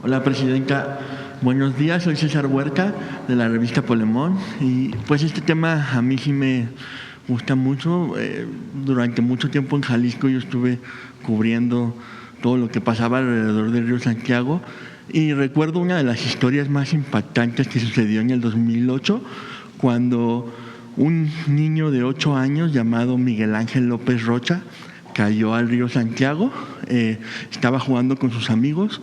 Hola, presidenta. Buenos días, soy César Huerta de la revista Polemón y pues este tema a mí sí me gusta mucho. Durante mucho tiempo en Jalisco yo estuve cubriendo todo lo que pasaba alrededor del río Santiago y recuerdo una de las historias más impactantes que sucedió en el 2008 cuando un niño de 8 años llamado Miguel Ángel López Rocha cayó al río Santiago. Estaba jugando con sus amigos.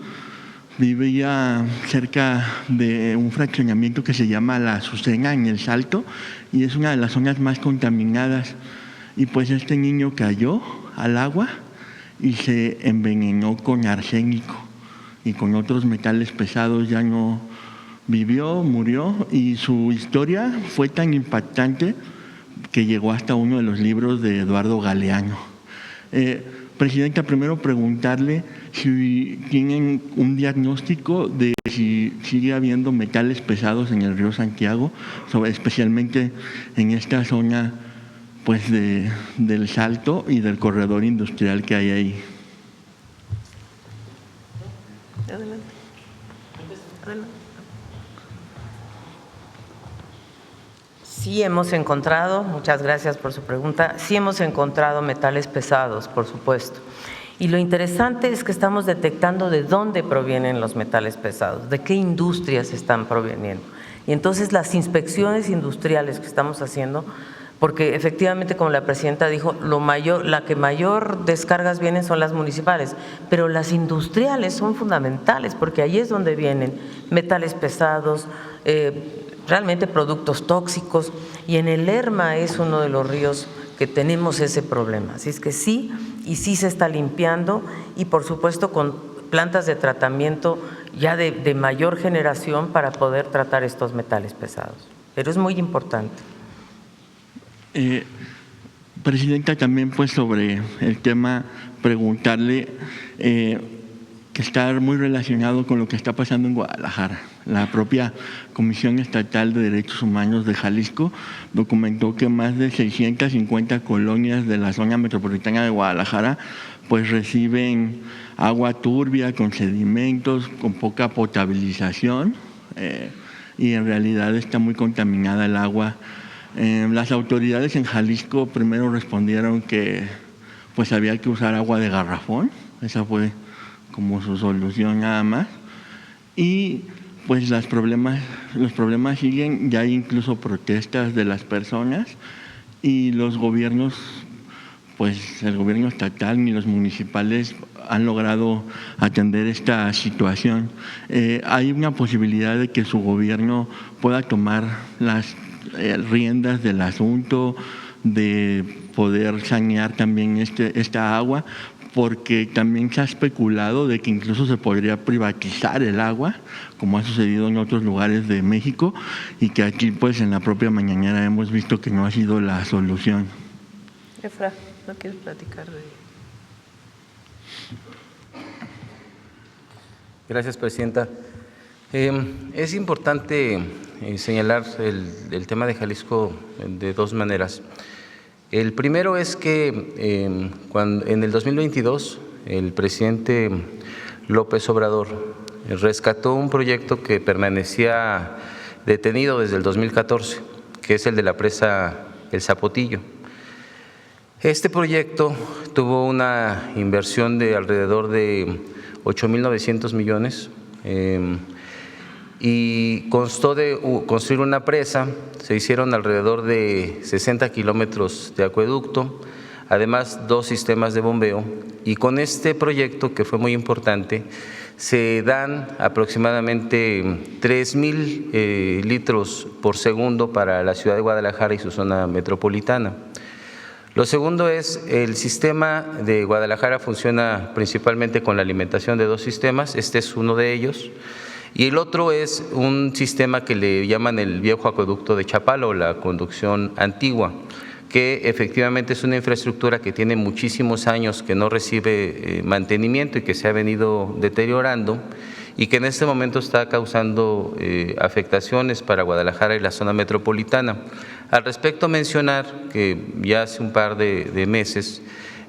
Vivía cerca de un fraccionamiento que se llama La Azucena en El Salto y es una de las zonas más contaminadas. Y pues este niño cayó al agua y se envenenó con arsénico y con otros metales pesados. Ya no vivió, murió, y su historia fue tan impactante que llegó hasta uno de los libros de Eduardo Galeano. Presidenta, primero preguntarle si tienen un diagnóstico de si sigue habiendo metales pesados en el río Santiago, especialmente en esta zona pues del Salto y del corredor industrial que hay ahí. Adelante. Adelante. Sí hemos encontrado, muchas gracias por su pregunta, sí hemos encontrado metales pesados, por supuesto. Y lo interesante es que estamos detectando de dónde provienen los metales pesados, de qué industrias están proveniendo. Y entonces las inspecciones industriales que estamos haciendo, porque efectivamente, como la presidenta dijo, la que mayor descargas vienen son las municipales, pero las industriales son fundamentales porque ahí es donde vienen metales pesados, realmente productos tóxicos, y en el Lerma es uno de los ríos que tenemos ese problema. Así es que sí, y sí se está limpiando, y por supuesto con plantas de tratamiento ya de mayor generación para poder tratar estos metales pesados, pero es muy importante. Presidenta, también pues sobre el tema preguntarle que está muy relacionado con lo que está pasando en Guadalajara. La propia Comisión Estatal de Derechos Humanos de Jalisco documentó que más de 650 colonias de la zona metropolitana de Guadalajara pues reciben agua turbia, con sedimentos, con poca potabilización, y en realidad está muy contaminada el agua. Las autoridades en Jalisco primero respondieron que pues había que usar agua de garrafón. Esa fue como su solución nada más, y pues los problemas siguen. Ya hay incluso protestas de las personas y los gobiernos, pues el gobierno estatal ni los municipales han logrado atender esta situación. Hay una posibilidad de que su gobierno pueda tomar las riendas del asunto, de poder sanear también esta agua, porque también se ha especulado de que incluso se podría privatizar el agua, como ha sucedido en otros lugares de México, y que aquí pues en la propia mañanera hemos visto que no ha sido la solución. Efra, ¿no quieres platicar de ello? Gracias, presidenta. Es importante señalar el tema de Jalisco de dos maneras. El primero es que en el 2022 el presidente López Obrador rescató un proyecto que permanecía detenido desde el 2014, que es el de la presa El Zapotillo. Este proyecto tuvo una inversión de alrededor de 8,900 millones y constó de construir una presa. Se hicieron alrededor de 60 kilómetros de acueducto, además 2 sistemas de bombeo, y con este proyecto, que fue muy importante, se dan aproximadamente 3,000 litros por segundo para la ciudad de Guadalajara y su zona metropolitana. Lo segundo es, el sistema de Guadalajara funciona principalmente con la alimentación de 2 sistemas, este es uno de ellos, y el otro es un sistema que le llaman el viejo acueducto de Chapala o la conducción antigua, que efectivamente es una infraestructura que tiene muchísimos años que no recibe mantenimiento y que se ha venido deteriorando, y que en este momento está causando afectaciones para Guadalajara y la zona metropolitana. Al respecto, mencionar que ya hace un par de meses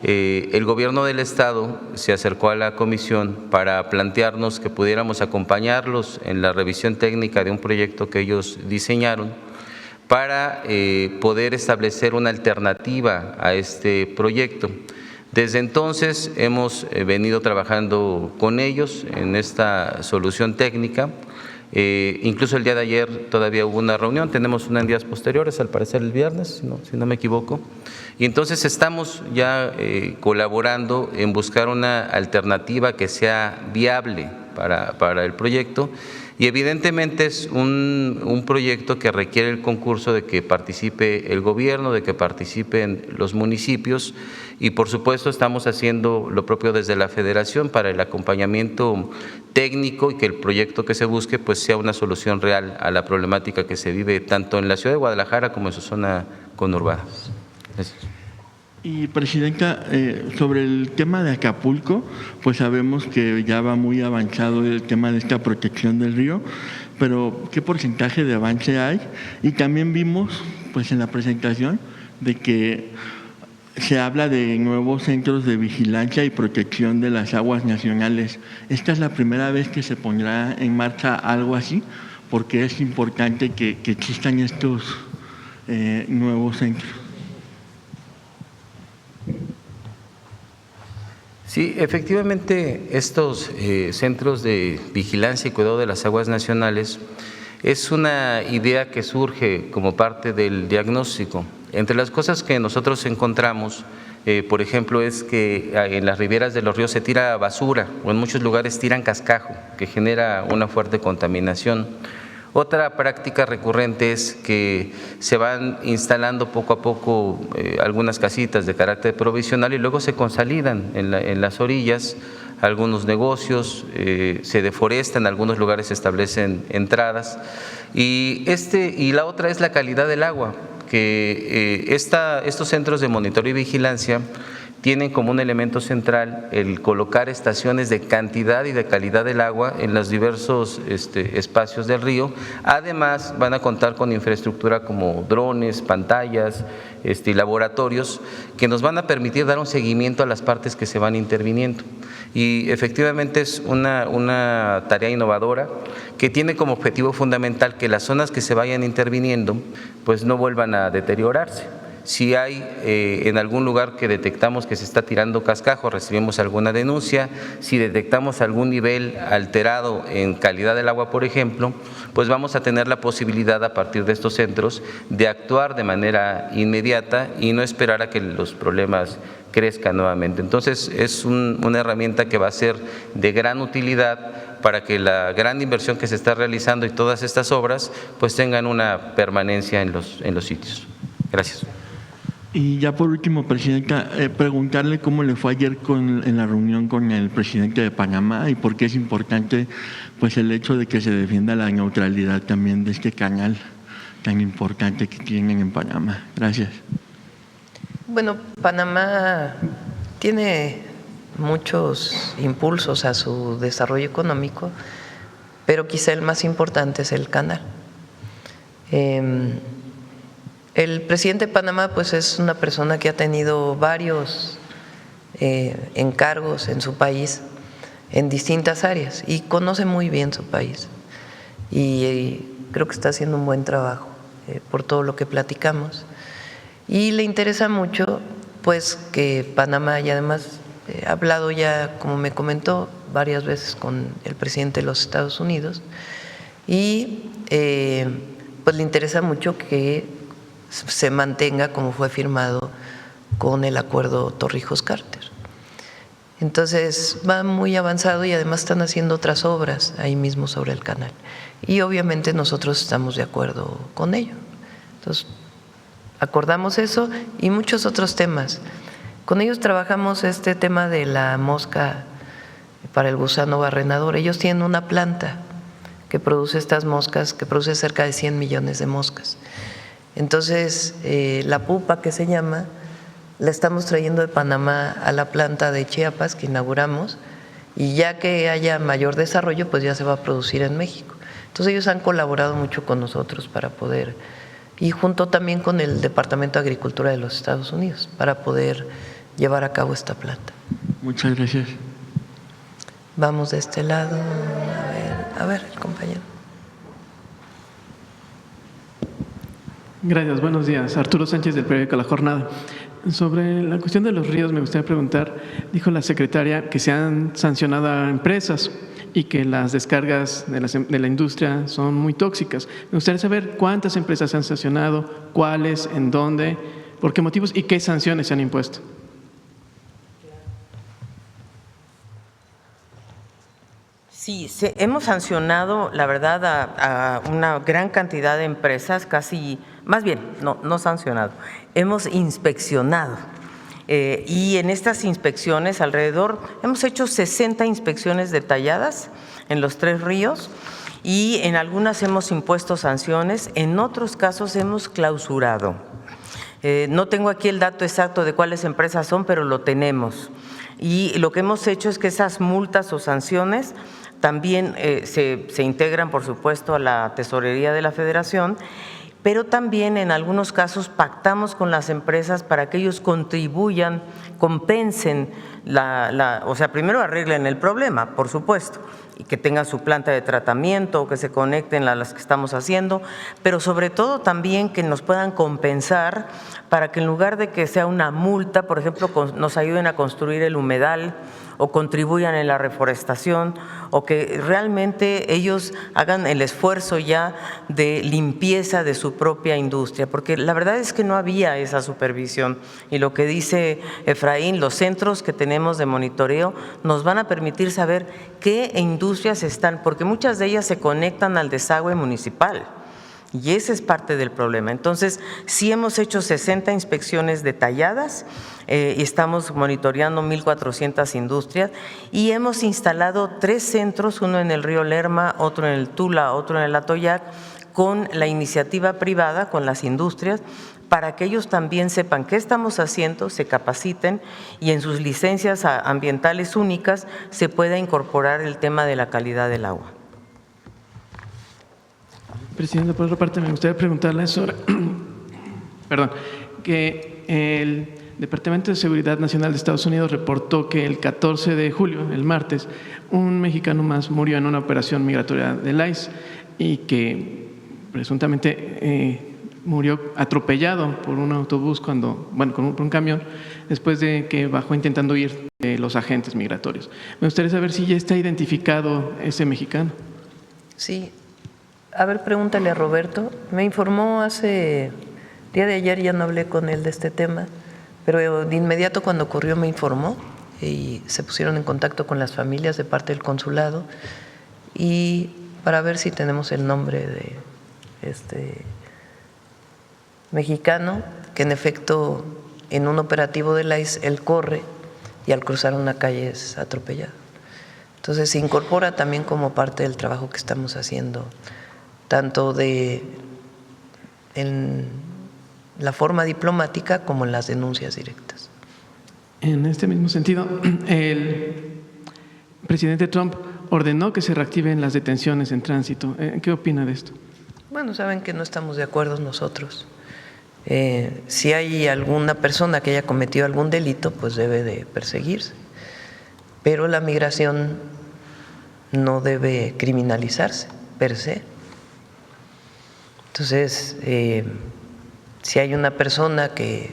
el gobierno del estado se acercó a la comisión para plantearnos que pudiéramos acompañarlos en la revisión técnica de un proyecto que ellos diseñaron para poder establecer una alternativa a este proyecto. Desde entonces hemos venido trabajando con ellos en esta solución técnica. Incluso el día de ayer todavía hubo una reunión, tenemos una en días posteriores, al parecer el viernes, si no me equivoco. Y entonces estamos ya colaborando en buscar una alternativa que sea viable para el proyecto. Y evidentemente es un proyecto que requiere el concurso de que participe el gobierno, de que participen los municipios y por supuesto estamos haciendo lo propio desde la Federación para el acompañamiento técnico y que el proyecto que se busque pues sea una solución real a la problemática que se vive tanto en la ciudad de Guadalajara como en su zona conurbada. Gracias. Y Presidenta, sobre el tema de Acapulco, pues sabemos que ya va muy avanzado el tema de esta protección del río, pero ¿qué porcentaje de avance hay? Y también vimos pues en la presentación de que se habla de nuevos centros de vigilancia y protección de las aguas nacionales. ¿Esta es la primera vez que se pondrá en marcha algo así? Porque es importante que existan estos nuevos centros. Sí, efectivamente estos centros de vigilancia y cuidado de las aguas nacionales es una idea que surge como parte del diagnóstico. Entre las cosas que nosotros encontramos, por ejemplo, es que en las riberas de los ríos se tira basura o en muchos lugares tiran cascajo, que genera una fuerte contaminación. Otra práctica recurrente es que se van instalando poco a poco algunas casitas de carácter provisional y luego se consolidan en las orillas algunos negocios, se deforestan, en algunos lugares se establecen entradas y la otra es la calidad del agua, que estos centros de monitoreo y vigilancia tienen como un elemento central el colocar estaciones de cantidad y de calidad del agua en los diversos espacios del río. Además, van a contar con infraestructura como drones, pantallas, y laboratorios que nos van a permitir dar un seguimiento a las partes que se van interviniendo. Y efectivamente es una tarea innovadora que tiene como objetivo fundamental que las zonas que se vayan interviniendo pues no vuelvan a deteriorarse. Si hay en algún lugar que detectamos que se está tirando cascajo, recibimos alguna denuncia. Si detectamos algún nivel alterado en calidad del agua, por ejemplo, pues vamos a tener la posibilidad a partir de estos centros de actuar de manera inmediata y no esperar a que los problemas crezcan nuevamente. Entonces es una herramienta que va a ser de gran utilidad para que la gran inversión que se está realizando y todas estas obras pues tengan una permanencia en los sitios. Gracias. Y ya por último, Presidenta, preguntarle cómo le fue ayer en la reunión con el presidente de Panamá y por qué es importante pues el hecho de que se defienda la neutralidad también de este canal tan importante que tienen en Panamá. Gracias. Bueno, Panamá tiene muchos impulsos a su desarrollo económico, pero quizá el más importante es el canal. El presidente de Panamá pues es una persona que ha tenido varios encargos en su país en distintas áreas y conoce muy bien su país y creo que está haciendo un buen trabajo por todo lo que platicamos y le interesa mucho pues que Panamá, y además he hablado ya, como me comentó, varias veces con el presidente de los Estados Unidos y pues le interesa mucho que se mantenga como fue firmado con el acuerdo Torrijos-Carter. Entonces va muy avanzado y además están haciendo otras obras ahí mismo sobre el canal. Y obviamente nosotros estamos de acuerdo con ello. Entonces acordamos eso y muchos otros temas. Con ellos trabajamos este tema de la mosca para el gusano barrenador. Ellos tienen una planta que produce estas moscas, que produce cerca de 100 millones de moscas. Entonces, la pupa que se llama, la estamos trayendo de Panamá a la planta de Chiapas que inauguramos y ya que haya mayor desarrollo, pues ya se va a producir en México. Entonces ellos han colaborado mucho con nosotros para poder, y junto también con el Departamento de Agricultura de los Estados Unidos, para poder llevar a cabo esta planta. Muchas gracias. Vamos de este lado. A ver, el compañero. Gracias, buenos días. Arturo Sánchez, del periódico La Jornada. Sobre la cuestión de los ríos, me gustaría preguntar, dijo la secretaria que se han sancionado a empresas y que las descargas de la industria son muy tóxicas. Me gustaría saber cuántas empresas se han sancionado, cuáles, en dónde, por qué motivos y qué sanciones se han impuesto. Sí, hemos sancionado, la verdad, a una gran cantidad de empresas, más bien, no sancionado, hemos inspeccionado. Y en estas inspecciones hemos hecho 60 inspecciones detalladas en los 3 ríos y en algunas hemos impuesto sanciones, en otros casos hemos clausurado. No tengo aquí el dato exacto de cuáles empresas son, pero lo tenemos. Y lo que hemos hecho es que esas multas o sanciones también se integran, por supuesto, a la tesorería de la Federación, pero también en algunos casos pactamos con las empresas para que ellos contribuyan, compensen, o sea, primero arreglen el problema, por supuesto, y que tengan su planta de tratamiento o que se conecten a las que estamos haciendo, pero sobre todo también que nos puedan compensar para que en lugar de que sea una multa, por ejemplo, nos ayuden a construir el humedal o contribuyan en la reforestación o que realmente ellos hagan el esfuerzo ya de limpieza de su propia industria, porque la verdad es que no había esa supervisión y lo que dice Efraín, los centros que tenemos de monitoreo nos van a permitir saber qué industrias están, porque muchas de ellas se conectan al desagüe municipal. Y ese es parte del problema. Entonces, sí hemos hecho 60 inspecciones detalladas y estamos monitoreando 1,400 industrias y hemos instalado 3 centros, uno en el río Lerma, otro en el Tula, otro en el Atoyac, con la iniciativa privada, con las industrias, para que ellos también sepan qué estamos haciendo, se capaciten y en sus licencias ambientales únicas se pueda incorporar el tema de la calidad del agua. Presidente, por otra parte, me gustaría preguntarle sobre que el Departamento de Seguridad Nacional de Estados Unidos reportó que el 14 de julio, el martes, un mexicano más murió en una operación migratoria del ICE y que presuntamente murió atropellado por un autobús por un camión, después de que bajó intentando huir de los agentes migratorios. Me gustaría saber si ya está identificado ese mexicano. Sí. A ver, pregúntale a Roberto. Me informó día de ayer, ya no hablé con él de este tema, pero de inmediato cuando ocurrió me informó y se pusieron en contacto con las familias de parte del consulado y para ver si tenemos el nombre de este mexicano, que en efecto en un operativo del ICE él corre y al cruzar una calle es atropellado. Entonces se incorpora también como parte del trabajo que estamos haciendo, tanto en la forma diplomática como en las denuncias directas. En este mismo sentido, el presidente Trump ordenó que se reactiven las detenciones en tránsito. ¿Qué opina de esto? Bueno, saben que no estamos de acuerdo nosotros. Si hay alguna persona que haya cometido algún delito, pues debe de perseguirse. Pero la migración no debe criminalizarse per se. Entonces, si hay una persona que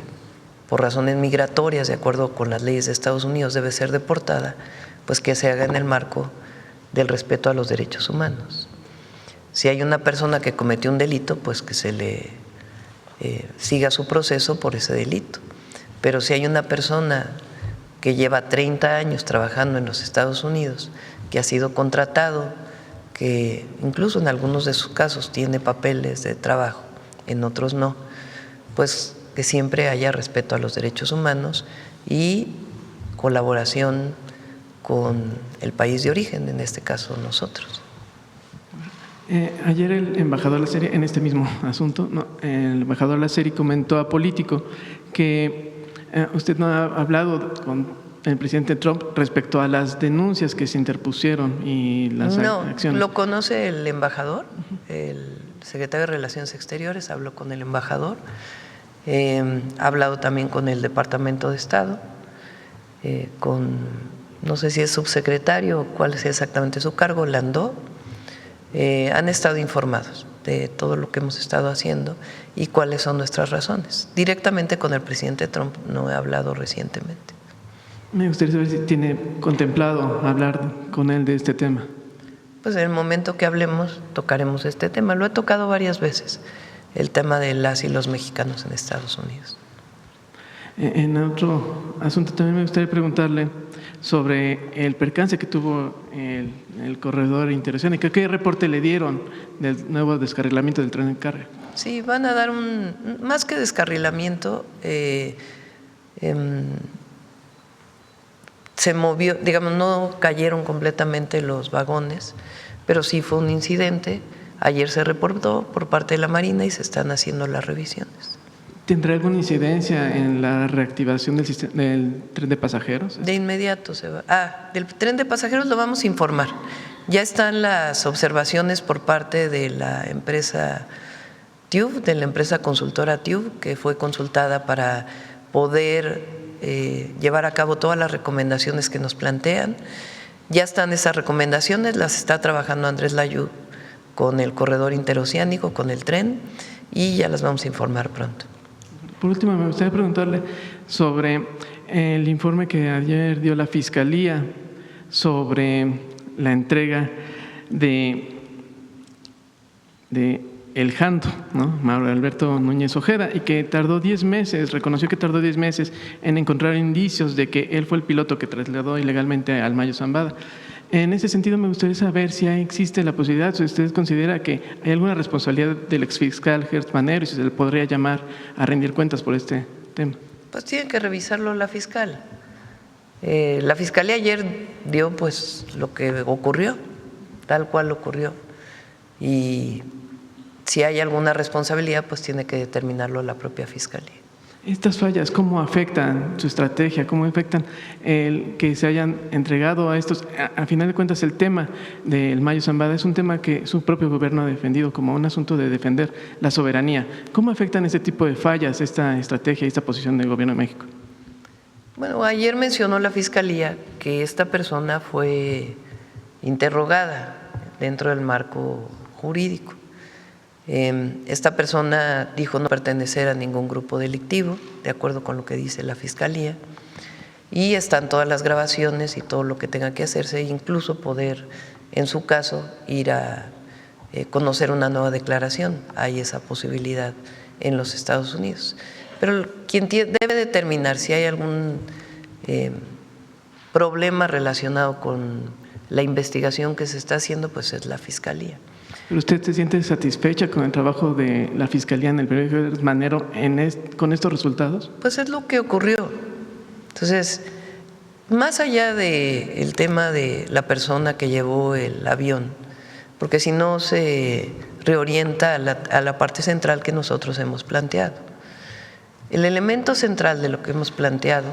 por razones migratorias, de acuerdo con las leyes de Estados Unidos, debe ser deportada, pues que se haga en el marco del respeto a los derechos humanos. Si hay una persona que cometió un delito, pues que se le siga su proceso por ese delito. Pero si hay una persona que lleva 30 años trabajando en los Estados Unidos, que ha sido contratado, que incluso en algunos de sus casos tiene papeles de trabajo, en otros no, pues que siempre haya respeto a los derechos humanos y colaboración con el país de origen, en este caso nosotros. Ayer el embajador Laceri, en este mismo asunto, el embajador Laceri comentó a Político que usted no ha hablado con el presidente Trump respecto a las denuncias que se interpusieron y las acciones. ¿Lo conoce el embajador? El secretario de Relaciones Exteriores habló con el embajador, ha hablado también con el Departamento de Estado con, no sé si es subsecretario o cuál es exactamente su cargo, Landó, han estado informados de todo lo que hemos estado haciendo y cuáles son nuestras razones. Directamente con el presidente Trump no he hablado recientemente. Me gustaría saber si tiene contemplado hablar con él de este tema. Pues en el momento que hablemos tocaremos este tema. Lo he tocado varias veces, el tema de las y los mexicanos en Estados Unidos. En otro asunto también me gustaría preguntarle sobre el percance que tuvo el corredor interoceánico. ¿Qué reporte le dieron del nuevo descarrilamiento del tren de carga? Sí, van a dar más que descarrilamiento, se movió, digamos, no cayeron completamente los vagones, pero sí fue un incidente. Ayer se reportó por parte de la Marina y se están haciendo las revisiones. ¿Tendrá alguna incidencia en la reactivación del tren de pasajeros? De inmediato se va. Del tren de pasajeros lo vamos a informar. Ya están las observaciones por parte de la empresa TÜV, de la empresa consultora TÜV, que fue consultada para poder llevar a cabo todas las recomendaciones que nos plantean. Ya están esas recomendaciones, las está trabajando Andrés Layud con el corredor interoceánico, con el tren, y ya las vamos a informar pronto. Por último, me gustaría preguntarle sobre el informe que ayer dio la Fiscalía sobre la entrega de El Jando, ¿no? Mauro Alberto Núñez Ojeda, y que tardó 10 meses, reconoció que tardó 10 meses en encontrar indicios de que él fue el piloto que trasladó ilegalmente al Mayo Zambada. En ese sentido, me gustaría saber si existe la posibilidad, si usted considera que hay alguna responsabilidad del exfiscal Gertz Manero y si se le podría llamar a rendir cuentas por este tema. Pues tiene que revisarlo la fiscal. La Fiscalía ayer dio pues lo que ocurrió, tal cual ocurrió. Y si hay alguna responsabilidad, pues tiene que determinarlo la propia Fiscalía. ¿Estas fallas cómo afectan su estrategia? ¿Cómo afectan el que se hayan entregado a estos? A final de cuentas, el tema del Mayo Zambada es un tema que su propio gobierno ha defendido como un asunto de defender la soberanía. ¿Cómo afectan este tipo de fallas, esta estrategia y esta posición del gobierno de México? Bueno, ayer mencionó la Fiscalía que esta persona fue interrogada dentro del marco jurídico. Esta persona dijo no pertenecer a ningún grupo delictivo, de acuerdo con lo que dice la Fiscalía, y están todas las grabaciones y todo lo que tenga que hacerse, incluso poder, en su caso, ir a conocer una nueva declaración. Hay esa posibilidad en los Estados Unidos. Pero quien debe determinar si hay algún problema relacionado con la investigación que se está haciendo, pues es la Fiscalía. ¿Pero usted se siente satisfecha con el trabajo de la Fiscalía en el periodo de Gertz Manero con estos resultados? Pues es lo que ocurrió. Entonces, más allá del tema de la persona que llevó el avión, porque si no se reorienta a la parte central que nosotros hemos planteado. El elemento central de lo que hemos planteado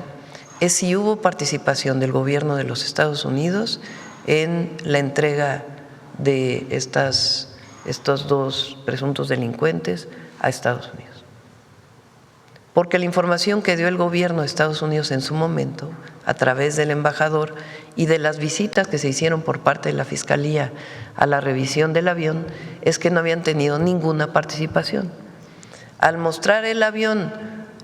es si hubo participación del gobierno de los Estados Unidos en la entrega de estos dos presuntos delincuentes a Estados Unidos. Porque la información que dio el gobierno de Estados Unidos en su momento, a través del embajador y de las visitas que se hicieron por parte de la Fiscalía a la revisión del avión, es que no habían tenido ninguna participación. Al mostrar el avión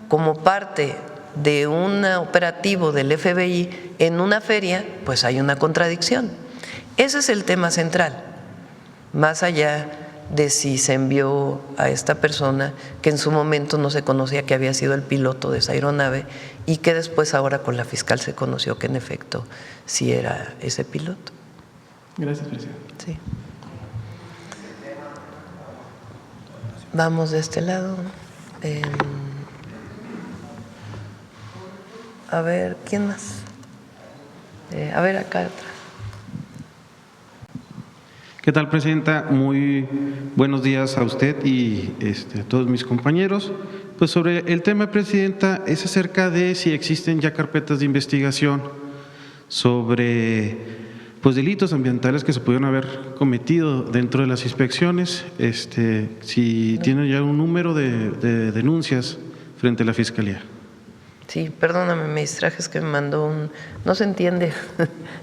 como parte de un operativo del FBI en una feria, pues hay una contradicción. Ese es el tema central, más allá de si se envió a esta persona que en su momento no se conocía que había sido el piloto de esa aeronave y que después ahora con la fiscal se conoció que en efecto sí era ese piloto. Gracias, presidente. Sí. Vamos de este lado. A ver, ¿quién más? A ver, acá atrás. ¿Qué tal, presidenta? Muy buenos días a usted y a todos mis compañeros. Pues sobre el tema, presidenta, es acerca de si existen ya carpetas de investigación sobre delitos ambientales que se pudieron haber cometido dentro de las inspecciones, si tienen ya un número de denuncias frente a la Fiscalía. Sí, perdóname, me distraje, es que me mandó un… No se entiende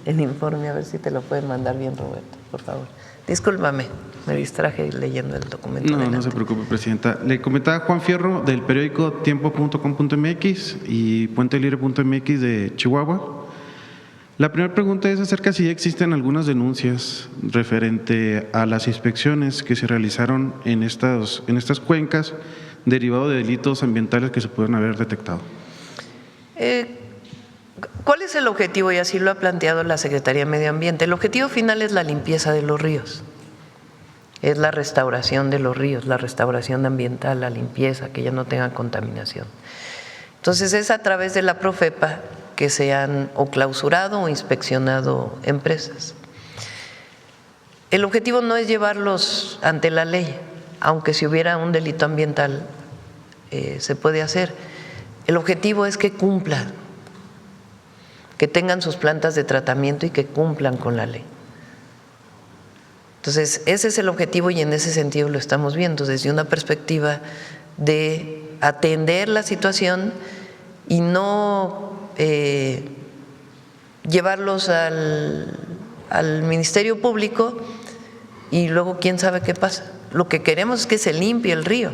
el informe, a ver si te lo pueden mandar bien, Roberto, por favor. Discúlpame, me distraje leyendo el documento. No, no se preocupe, Presidenta. Le comentaba Juan Fierro del periódico tiempo.com.mx y puentelibre.mx de Chihuahua. La primera pregunta es acerca de si existen algunas denuncias referente a las inspecciones que se realizaron en estas cuencas derivado de delitos ambientales que se pueden haber detectado. ¿Cuál es el objetivo? Y así lo ha planteado la Secretaría de Medio Ambiente. El objetivo final es la limpieza de los ríos, es la restauración de los ríos, la restauración ambiental, la limpieza, que ya no tengan contaminación. Entonces es a través de la Profepa que se han o clausurado o inspeccionado empresas. El objetivo no es llevarlos ante la ley, aunque si hubiera un delito ambiental se puede hacer. El objetivo es que cumplan, que tengan sus plantas de tratamiento y que cumplan con la ley. Entonces, ese es el objetivo y en ese sentido lo estamos viendo desde una perspectiva de atender la situación y no llevarlos al Ministerio Público y luego quién sabe qué pasa. Lo que queremos es que se limpie el río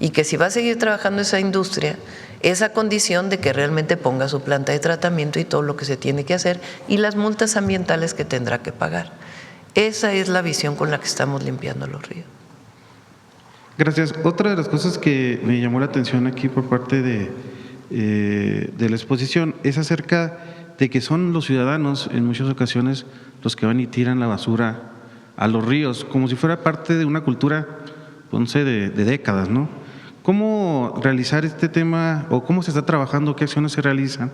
y que si va a seguir trabajando esa industria, esa condición de que realmente ponga su planta de tratamiento y todo lo que se tiene que hacer y las multas ambientales que tendrá que pagar. Esa es la visión con la que estamos limpiando los ríos. Gracias. Otra de las cosas que me llamó la atención aquí por parte de la exposición es acerca de que son los ciudadanos en muchas ocasiones los que van y tiran la basura a los ríos, como si fuera parte de una cultura, ponce, de décadas, ¿no? ¿Cómo realizar este tema o cómo se está trabajando, qué acciones se realizan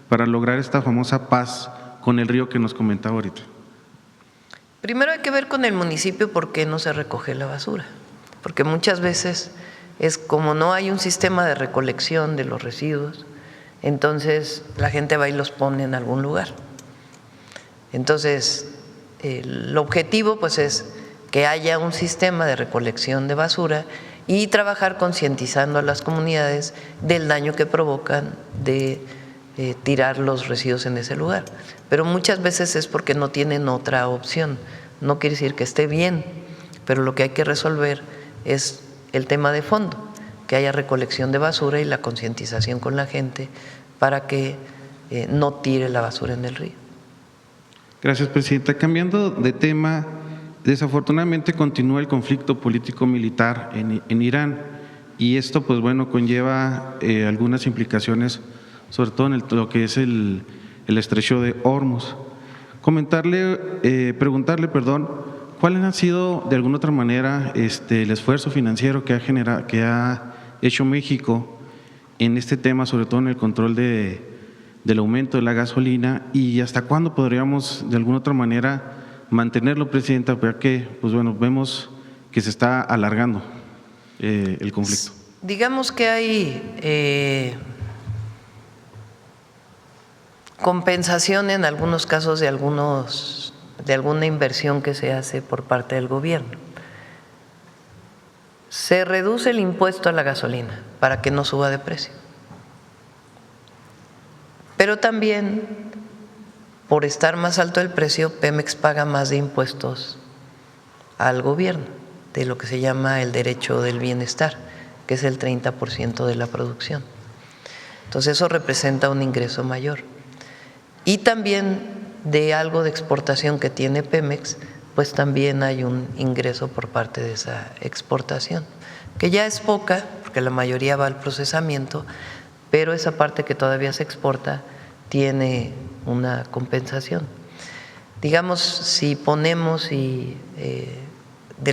para lograr esta famosa paz con el río que nos comentaba ahorita? Primero hay que ver con el municipio por qué no se recoge la basura, porque muchas veces es como no hay un sistema de recolección de los residuos, entonces la gente va y los pone en algún lugar. Entonces, el objetivo pues es que haya un sistema de recolección de basura y trabajar concientizando a las comunidades del daño que provocan de tirar los residuos en ese lugar. Pero muchas veces es porque no tienen otra opción. No quiere decir que esté bien, pero lo que hay que resolver es el tema de fondo, que haya recolección de basura y la concientización con la gente para que no tire la basura en el río. Gracias, Presidenta. Cambiando de tema, desafortunadamente continúa el conflicto político-militar en Irán y esto pues bueno conlleva algunas implicaciones, sobre todo en lo que es el estrecho de Hormuz. Preguntarle, ¿cuáles han sido de alguna otra manera el esfuerzo financiero que ha hecho México en este tema, sobre todo en el control del aumento de la gasolina y hasta cuándo podríamos de alguna otra manera mantenerlo, Presidenta, porque pues bueno, vemos que se está alargando el conflicto? Digamos que hay compensación en algunos casos de alguna inversión que se hace por parte del gobierno. Se reduce el impuesto a la gasolina para que no suba de precio, pero también por estar más alto el precio, Pemex paga más de impuestos al gobierno, de lo que se llama el derecho del bienestar, que es el 30% de la producción. Entonces eso representa un ingreso mayor. Y también de algo de exportación que tiene Pemex, pues también hay un ingreso por parte de esa exportación, que ya es poca, porque la mayoría va al procesamiento, pero esa parte que todavía se exporta tiene una compensación. Digamos, si ponemos de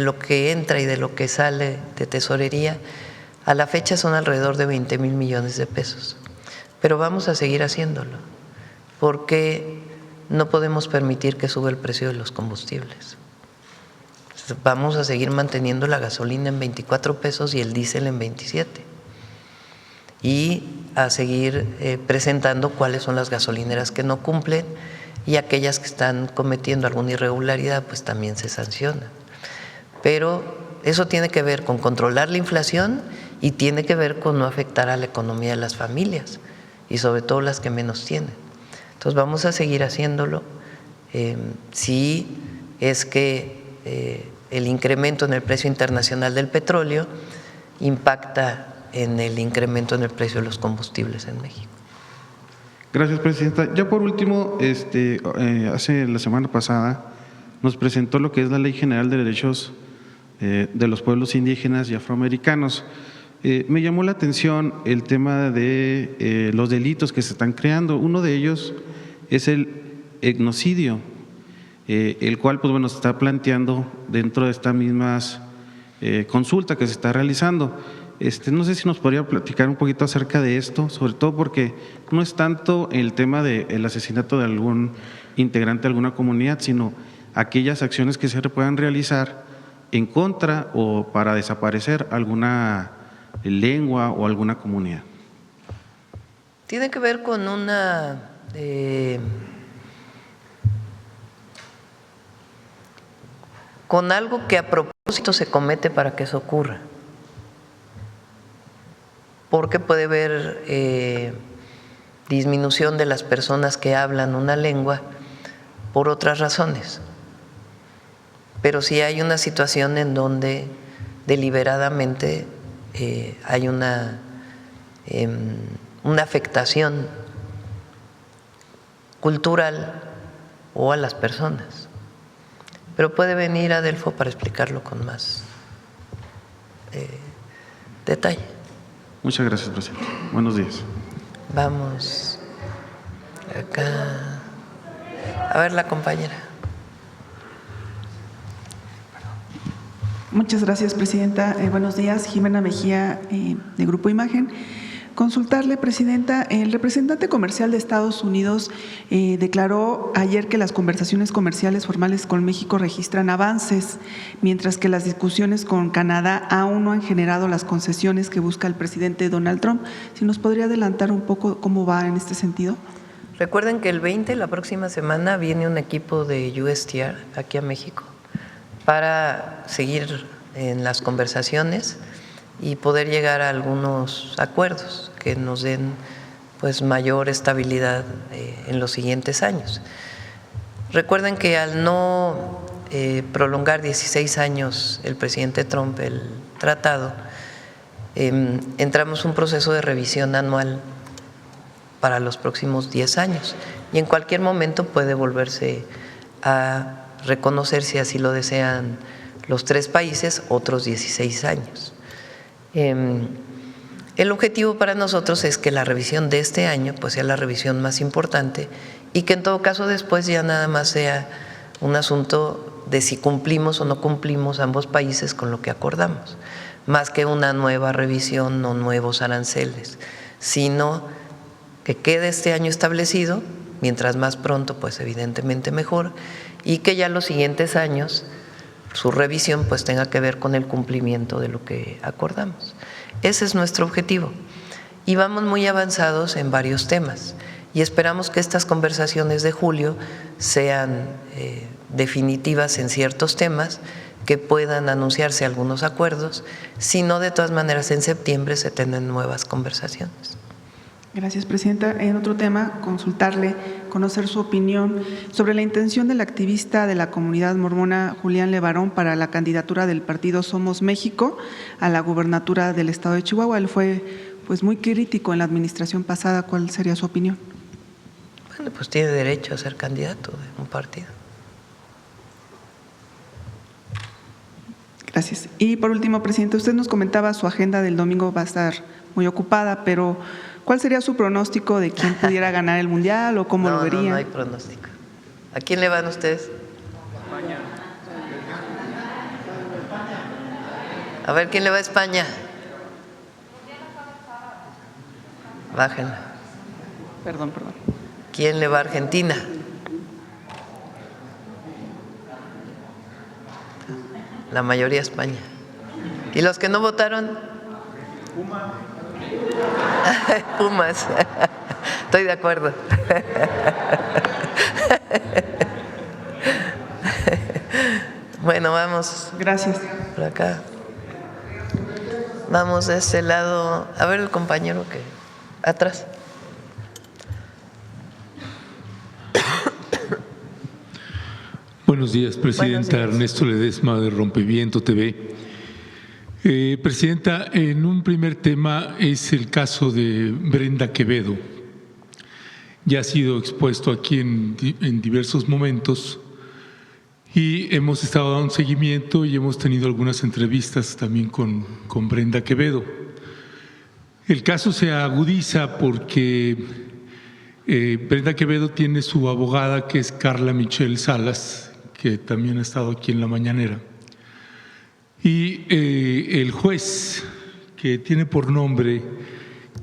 lo que entra y de lo que sale de tesorería, a la fecha son alrededor de 20,000 millones de pesos, pero vamos a seguir haciéndolo, porque no podemos permitir que suba el precio de los combustibles. Vamos a seguir manteniendo la gasolina en 24 pesos y el diésel en 27. Y a seguir presentando cuáles son las gasolineras que no cumplen y aquellas que están cometiendo alguna irregularidad, pues también se sancionan. Pero eso tiene que ver con controlar la inflación y tiene que ver con no afectar a la economía de las familias y sobre todo las que menos tienen. Entonces vamos a seguir haciéndolo. Si es que el incremento en el precio internacional del petróleo impacta en el incremento en el precio de los combustibles en México. Gracias, Presidenta. Ya por último, hace la semana pasada nos presentó lo que es la Ley General de Derechos de los Pueblos Indígenas y Afroamericanos. Me llamó la atención el tema de los delitos que se están creando. Uno de ellos es el etnocidio, el cual pues bueno, se está planteando dentro de esta misma consulta que se está realizando. No sé si nos podría platicar un poquito acerca de esto, sobre todo porque no es tanto el tema del asesinato de algún integrante de alguna comunidad, sino aquellas acciones que se puedan realizar en contra o para desaparecer alguna lengua o alguna comunidad. Tiene que ver con con algo que a propósito se comete para que eso ocurra. Porque puede haber disminución de las personas que hablan una lengua por otras razones. Pero si hay una situación en donde deliberadamente hay una afectación cultural o a las personas. Pero puede venir Adelfo para explicarlo con más detalle. Muchas gracias, Presidente. Buenos días. Vamos acá. A ver, la compañera. Muchas gracias, Presidenta. Buenos días, Jimena Mejía, de Grupo Imagen. Consultarle, Presidenta, el representante comercial de Estados Unidos declaró ayer que las conversaciones comerciales formales con México registran avances, mientras que las discusiones con Canadá aún no han generado las concesiones que busca el presidente Donald Trump. Si nos podría adelantar un poco cómo va en este sentido. Recuerden que el 20, la próxima semana, viene un equipo de USTR aquí a México para seguir en las conversaciones y poder llegar a algunos acuerdos que nos den pues mayor estabilidad en los siguientes años. Recuerden que al no prolongar 16 años el presidente Trump el tratado, entramos en un proceso de revisión anual para los próximos 10 años y en cualquier momento puede volverse a reconocer, si así lo desean los tres países, otros 16 años. El objetivo para nosotros es que la revisión de este año pues sea la revisión más importante y que en todo caso después ya nada más sea un asunto de si cumplimos o no cumplimos ambos países con lo que acordamos, más que una nueva revisión o nuevos aranceles, sino que quede este año establecido, mientras más pronto pues evidentemente mejor, y que ya los siguientes años su revisión pues tenga que ver con el cumplimiento de lo que acordamos. Ese es nuestro objetivo y vamos muy avanzados en varios temas y esperamos que estas conversaciones de julio sean definitivas en ciertos temas, que puedan anunciarse algunos acuerdos, si no, de todas maneras en septiembre se tendrán nuevas conversaciones. Gracias, Presidenta. En otro tema, consultarle, conocer su opinión sobre la intención del activista de la comunidad mormona Julián Levarón para la candidatura del partido Somos México a la gubernatura del estado de Chihuahua. Él fue pues muy crítico en la administración pasada. ¿Cuál sería su opinión? Bueno, pues tiene derecho a ser candidato de un partido. Gracias. Y por último, Presidente, usted nos comentaba su agenda del domingo va a estar muy ocupada, pero ¿cuál sería su pronóstico de quién pudiera ganar el Mundial o cómo lo vería? No hay pronóstico. ¿A quién le van ustedes? España. A ver, ¿quién le va a España? Bájenla. Perdón. ¿Quién le va a Argentina? La mayoría a España. ¿Y los que no votaron? Pumas. Estoy de acuerdo. Bueno, vamos. Gracias. Por acá. Vamos de este lado. A ver el compañero que atrás. Buenos días, Presidenta. Buenos días. Ernesto Ledesma, de Rompeviento TV. Presidenta, en un primer tema es el caso de Brenda Quevedo. Ya ha sido expuesto aquí en diversos momentos y hemos estado dando seguimiento y hemos tenido algunas entrevistas también con Brenda Quevedo. El caso se agudiza porque Brenda Quevedo tiene su abogada, que es Carla Michelle Salas, que también ha estado aquí en la mañanera. Y el juez, que tiene por nombre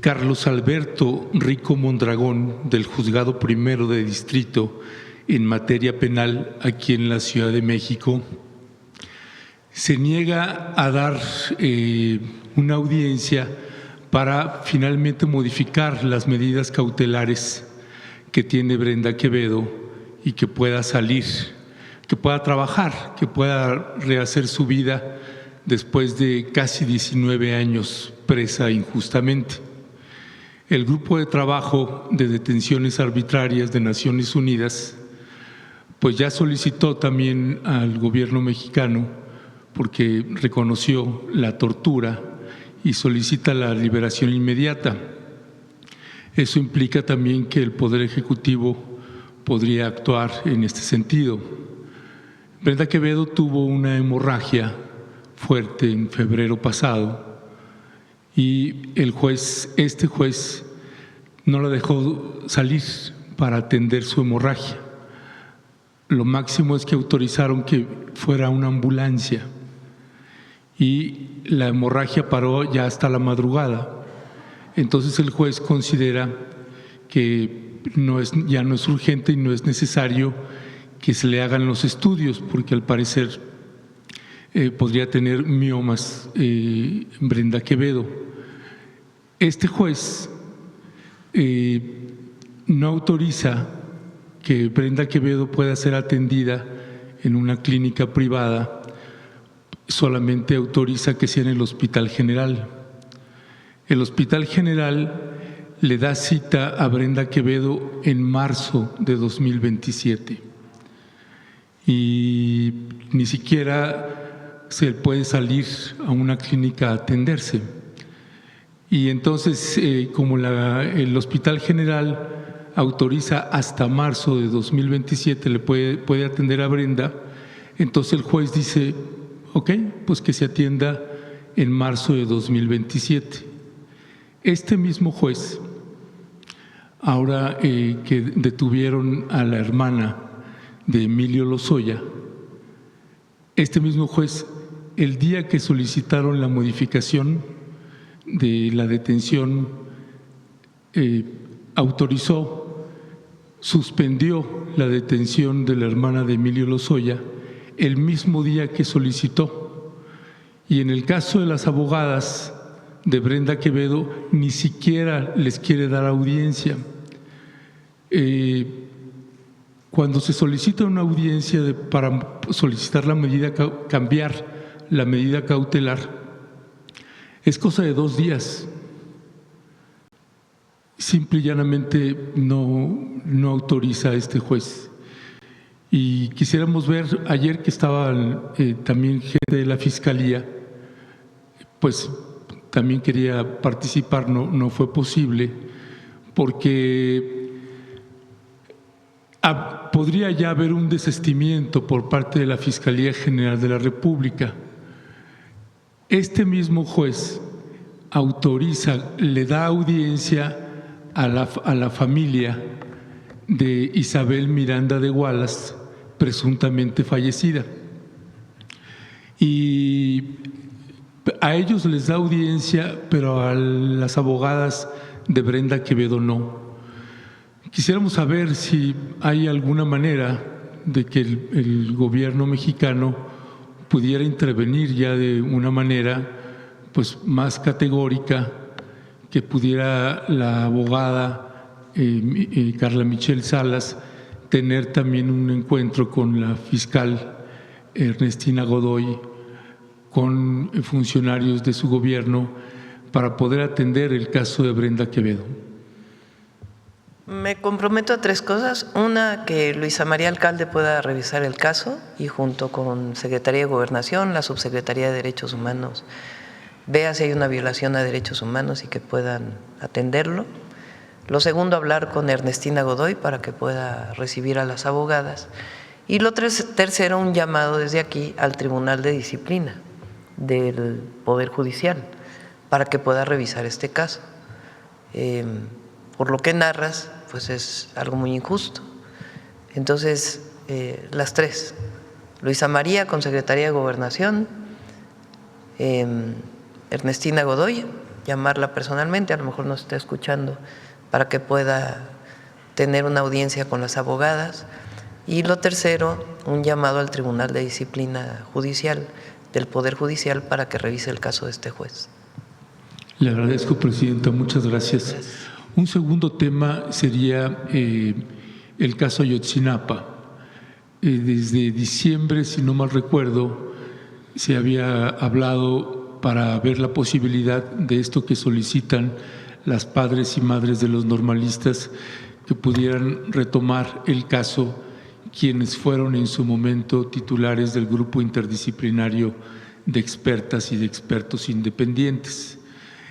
Carlos Alberto Rico Mondragón, del Juzgado Primero de Distrito en materia penal aquí en la Ciudad de México, se niega a dar una audiencia para finalmente modificar las medidas cautelares que tiene Brenda Quevedo y que pueda salir, que pueda trabajar, que pueda rehacer su vida después de casi 19 años presa injustamente. El Grupo de Trabajo de Detenciones Arbitrarias de Naciones Unidas pues ya solicitó también al gobierno mexicano, porque reconoció la tortura y solicita la liberación inmediata. Eso implica también que el Poder Ejecutivo podría actuar en este sentido. Brenda Quevedo tuvo una hemorragia fuerte en febrero pasado y este juez no la dejó salir para atender su hemorragia. Lo máximo es que autorizaron que fuera una ambulancia y la hemorragia paró ya hasta la madrugada. Entonces el juez considera que ya no es urgente y no es necesario que se le hagan los estudios, porque al parecer podría tener miomas Brenda Quevedo. Este juez no autoriza que Brenda Quevedo pueda ser atendida en una clínica privada, solamente autoriza que sea en el Hospital General. El Hospital General le da cita a Brenda Quevedo en marzo de 2027 y ni siquiera se puede salir a una clínica a atenderse. Y entonces, como el Hospital General autoriza hasta marzo de 2027, le puede atender a Brenda, entonces el juez dice, ok, pues que se atienda en marzo de 2027. Este mismo juez, ahora que detuvieron a la hermana de Emilio Lozoya, este mismo juez, el día que solicitaron la modificación de la detención, autorizó, suspendió la detención de la hermana de Emilio Lozoya el mismo día que solicitó. Y en el caso de las abogadas de Brenda Quevedo, ni siquiera les quiere dar audiencia. Cuando se solicita una audiencia para solicitar cambiar la medida cautelar, es cosa de 2 días. Simple y llanamente no autoriza a este juez. Y quisiéramos ver, ayer que estaba también gente de la Fiscalía, pues también quería participar, no fue posible, porque podría ya haber un desistimiento por parte de la Fiscalía General de la República. Este mismo juez autoriza, le da audiencia a la familia de Isabel Miranda de Wallace, presuntamente fallecida. Y a ellos les da audiencia, pero a las abogadas de Brenda Quevedo no. Quisiéramos saber si hay alguna manera de que el gobierno mexicano pudiera intervenir ya de una manera pues más categórica, que pudiera la abogada Carla Michelle Salas tener también un encuentro con la fiscal Ernestina Godoy, con funcionarios de su gobierno, para poder atender el caso de Brenda Quevedo. Me comprometo a 3 cosas. Una, que Luisa María Alcalde pueda revisar el caso y junto con Secretaría de Gobernación, la Subsecretaría de Derechos Humanos, vea si hay una violación a derechos humanos y que puedan atenderlo. Lo segundo, hablar con Ernestina Godoy para que pueda recibir a las abogadas. Y lo tercero, un llamado desde aquí al Tribunal de Disciplina del Poder Judicial para que pueda revisar este caso. Por lo que narras, pues es algo muy injusto. Entonces, las 3, Luisa María con Secretaría de Gobernación, Ernestina Godoy, llamarla personalmente, a lo mejor nos está escuchando, para que pueda tener una audiencia con las abogadas. Y lo tercero, un llamado al Tribunal de Disciplina Judicial del Poder Judicial para que revise el caso de este juez. Le agradezco, Presidenta, muchas gracias. Un segundo tema sería el caso Ayotzinapa. Desde diciembre, si no mal recuerdo, se había hablado para ver la posibilidad de esto que solicitan las padres y madres de los normalistas, que pudieran retomar el caso quienes fueron en su momento titulares del grupo interdisciplinario de expertas y de expertos independientes.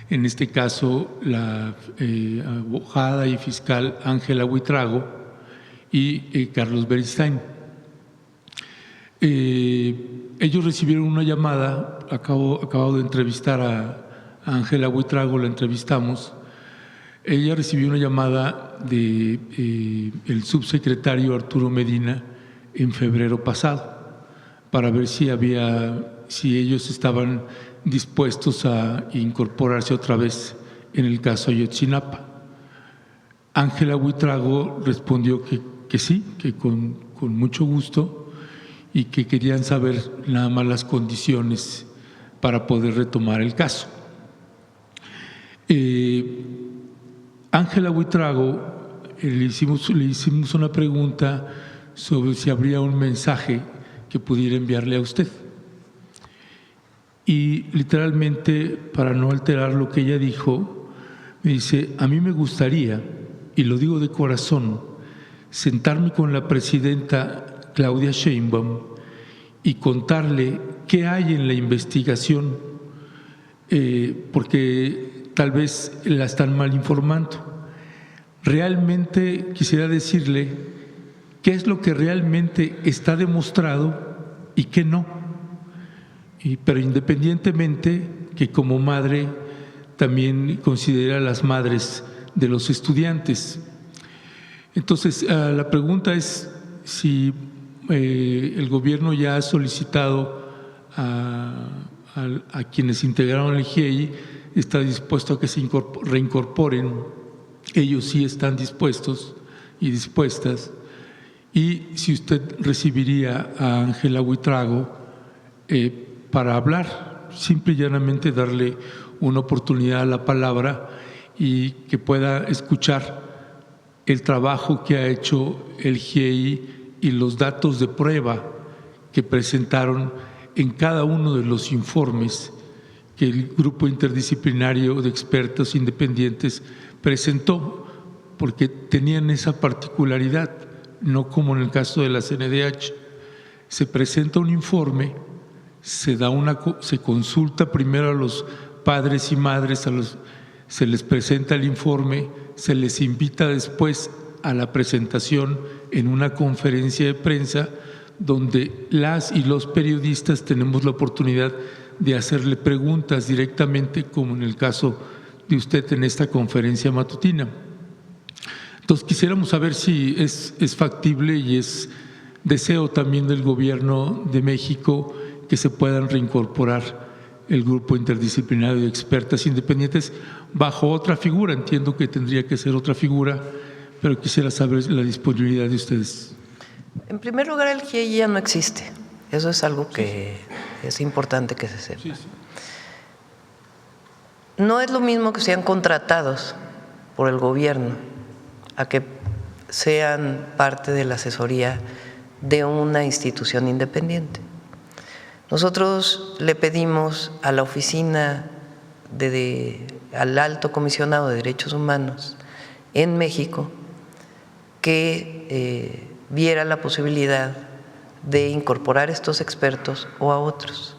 En este caso, la abogada y fiscal Ángela Buitrago y Carlos Beristain. Ellos recibieron una llamada, acabo de entrevistar a Ángela Buitrago, la entrevistamos. Ella recibió una llamada del subsecretario Arturo Medina en febrero pasado para ver si ellos estaban dispuestos a incorporarse otra vez en el caso Ayotzinapa. Ángela Buitrago respondió que sí, que con mucho gusto, y que querían saber nada más las condiciones para poder retomar el caso. Ángela Buitrago, le hicimos una pregunta sobre si habría un mensaje que pudiera enviarle a usted. Y literalmente, para no alterar lo que ella dijo, me dice: a mí me gustaría, y lo digo de corazón, sentarme con la presidenta Claudia Sheinbaum y contarle qué hay en la investigación, porque tal vez la están mal informando. Realmente quisiera decirle qué es lo que realmente está demostrado y qué no. Pero independientemente, que como madre también considera a las madres de los estudiantes. Entonces, la pregunta es si el gobierno ya ha solicitado a quienes integraron el GIEI, está dispuesto a que se reincorporen. Ellos sí están dispuestos y dispuestas. Y si usted recibiría a Ángela Buitrago para hablar, simple y llanamente darle una oportunidad a la palabra y que pueda escuchar el trabajo que ha hecho el GIEI y los datos de prueba que presentaron en cada uno de los informes que el Grupo Interdisciplinario de Expertos Independientes presentó, porque tenían esa particularidad, no como en el caso de la CNDH. Se presenta un informe, se consulta primero a los padres y madres, se les presenta el informe, se les invita después a la presentación en una conferencia de prensa donde las y los periodistas tenemos la oportunidad de hacerle preguntas directamente, como en el caso de usted en esta conferencia matutina. Entonces quisiéramos saber si es factible y es deseo también del Gobierno de México que se puedan reincorporar el Grupo Interdisciplinario de Expertas Independientes bajo otra figura. Entiendo que tendría que ser otra figura, pero quisiera saber la disponibilidad de ustedes. En primer lugar, el GIEI ya no existe. Eso es algo que es importante que se sepa. Sí, sí. No es lo mismo que sean contratados por el gobierno a que sean parte de la asesoría de una institución independiente. Nosotros le pedimos a la oficina al Alto Comisionado de Derechos Humanos en México que viera la posibilidad de incorporar estos expertos o a otros.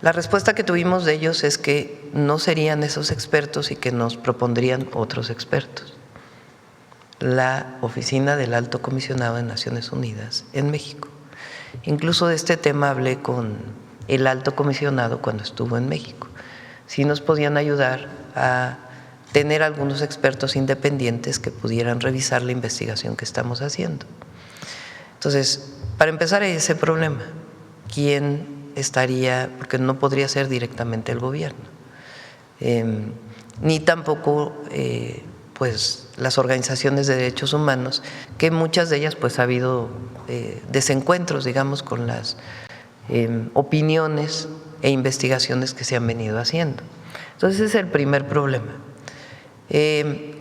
La respuesta que tuvimos de ellos es que no serían esos expertos y que nos propondrían otros expertos. La Oficina del Alto Comisionado de Naciones Unidas en México. Incluso de este tema hablé con el Alto Comisionado cuando estuvo en México. Sí nos podían ayudar a tener algunos expertos independientes que pudieran revisar la investigación que estamos haciendo. Entonces, para empezar ese problema, ¿quién estaría? Porque no podría ser directamente el gobierno, ni tampoco pues las organizaciones de derechos humanos, que muchas de ellas pues ha habido desencuentros, digamos, con las opiniones e investigaciones que se han venido haciendo. Entonces ese es el primer problema.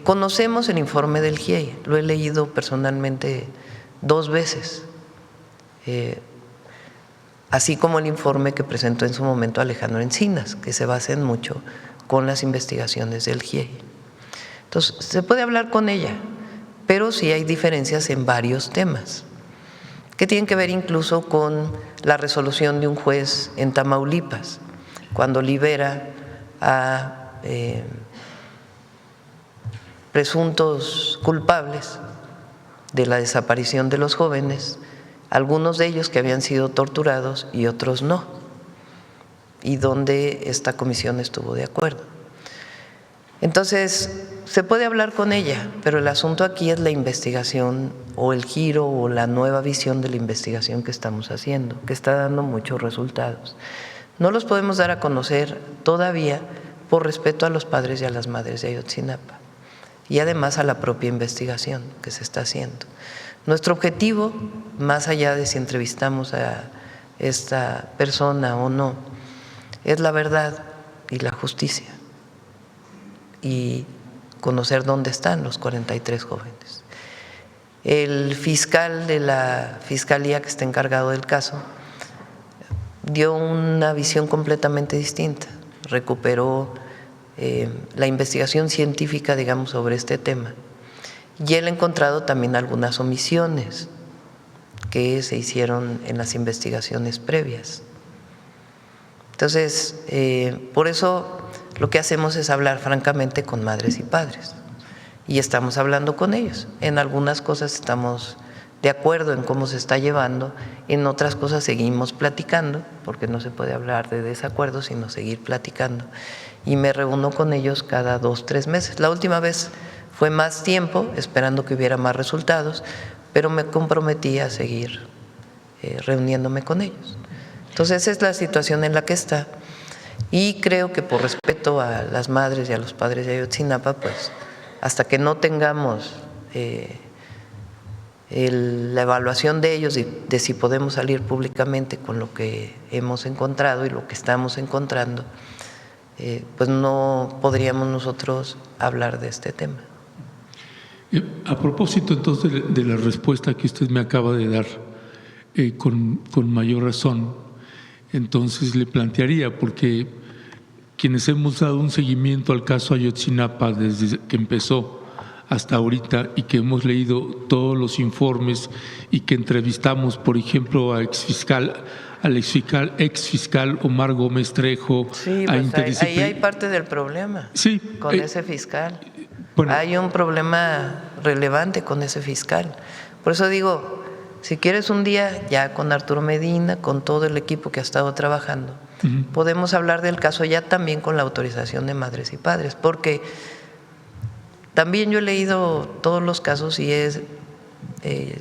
Conocemos el informe del GIEI, lo he leído personalmente 2 veces, así como el informe que presentó en su momento Alejandro Encinas, que se basa en mucho con las investigaciones del GIEI. Entonces, se puede hablar con ella, pero sí hay diferencias en varios temas, que tienen que ver incluso con la resolución de un juez en Tamaulipas, cuando libera a presuntos culpables de la desaparición de los jóvenes, algunos de ellos que habían sido torturados y otros no, y donde esta comisión estuvo de acuerdo. Entonces, se puede hablar con ella, pero el asunto aquí es la investigación o el giro o la nueva visión de la investigación que estamos haciendo, que está dando muchos resultados. No los podemos dar a conocer todavía por respeto a los padres y a las madres de Ayotzinapa y además a la propia investigación que se está haciendo. Nuestro objetivo, más allá de si entrevistamos a esta persona o no, es la verdad y la justicia y conocer dónde están los 43 jóvenes. El fiscal de la fiscalía que está encargado del caso dio una visión completamente distinta, recuperó la investigación científica, digamos, sobre este tema. Y él ha encontrado también algunas omisiones que se hicieron en las investigaciones previas. Entonces, por eso lo que hacemos es hablar francamente con madres y padres. Y estamos hablando con ellos. En algunas cosas estamos de acuerdo en cómo se está llevando, en otras cosas seguimos platicando, porque no se puede hablar de desacuerdo, sino seguir platicando. Y me reúno con ellos cada 2 o 3 meses. La última vez fue más tiempo, esperando que hubiera más resultados, pero me comprometí a seguir reuniéndome con ellos. Entonces, esa es la situación en la que está. Y creo que por respeto a las madres y a los padres de Ayotzinapa, pues hasta que no tengamos la evaluación de ellos de si podemos salir públicamente con lo que hemos encontrado y lo que estamos encontrando, pues no podríamos nosotros hablar de este tema. A propósito entonces de la respuesta que usted me acaba de dar, con mayor razón, entonces le plantearía, porque quienes hemos dado un seguimiento al caso Ayotzinapa desde que empezó hasta ahorita y que hemos leído todos los informes y que entrevistamos, por ejemplo, al exfiscal Omar Gómez Trejo. Sí, pues ahí hay parte del problema, sí, con ese fiscal. Bueno, hay un problema relevante con ese fiscal. Por eso digo, si quieres un día ya con Arturo Medina, con todo el equipo que ha estado trabajando, podemos hablar del caso ya también con la autorización de madres y padres, porque también yo he leído todos los casos y he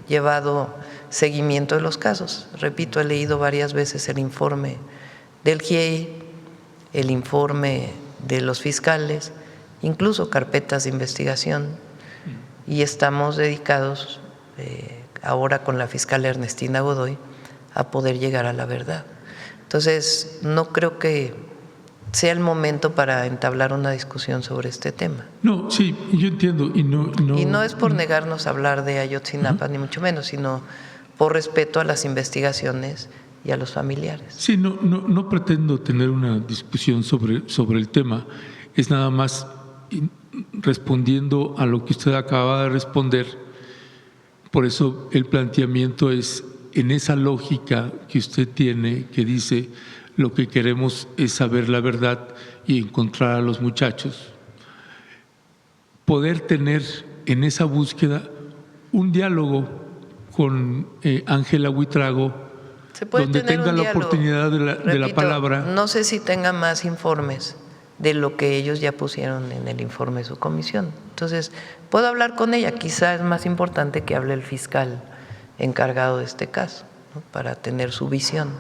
llevado seguimiento de los casos. Repito, he leído varias veces el informe del GIEI, el informe de los fiscales, incluso carpetas de investigación, y estamos dedicados ahora con la fiscal Ernestina Godoy a poder llegar a la verdad. Entonces, no creo que sea el momento para entablar una discusión sobre este tema. No, sí, yo entiendo. Y no es por negarnos a hablar de Ayotzinapa, ni mucho menos, sino por respeto a las investigaciones y a los familiares. Sí, no pretendo tener una discusión sobre el tema, es nada más respondiendo a lo que usted acaba de responder, Por eso el planteamiento es en esa lógica que usted tiene, que dice lo que queremos es saber la verdad y encontrar a los muchachos, poder tener en esa búsqueda un diálogo con Ángela Huitrago, Se puede donde tener tenga un la diálogo. oportunidad de la Repito, palabra. No sé si tenga más informes de lo que ellos ya pusieron en el informe de su comisión. Entonces, puedo hablar con ella. Quizá es más importante que hable el fiscal encargado de este caso, ¿no? Para tener su visión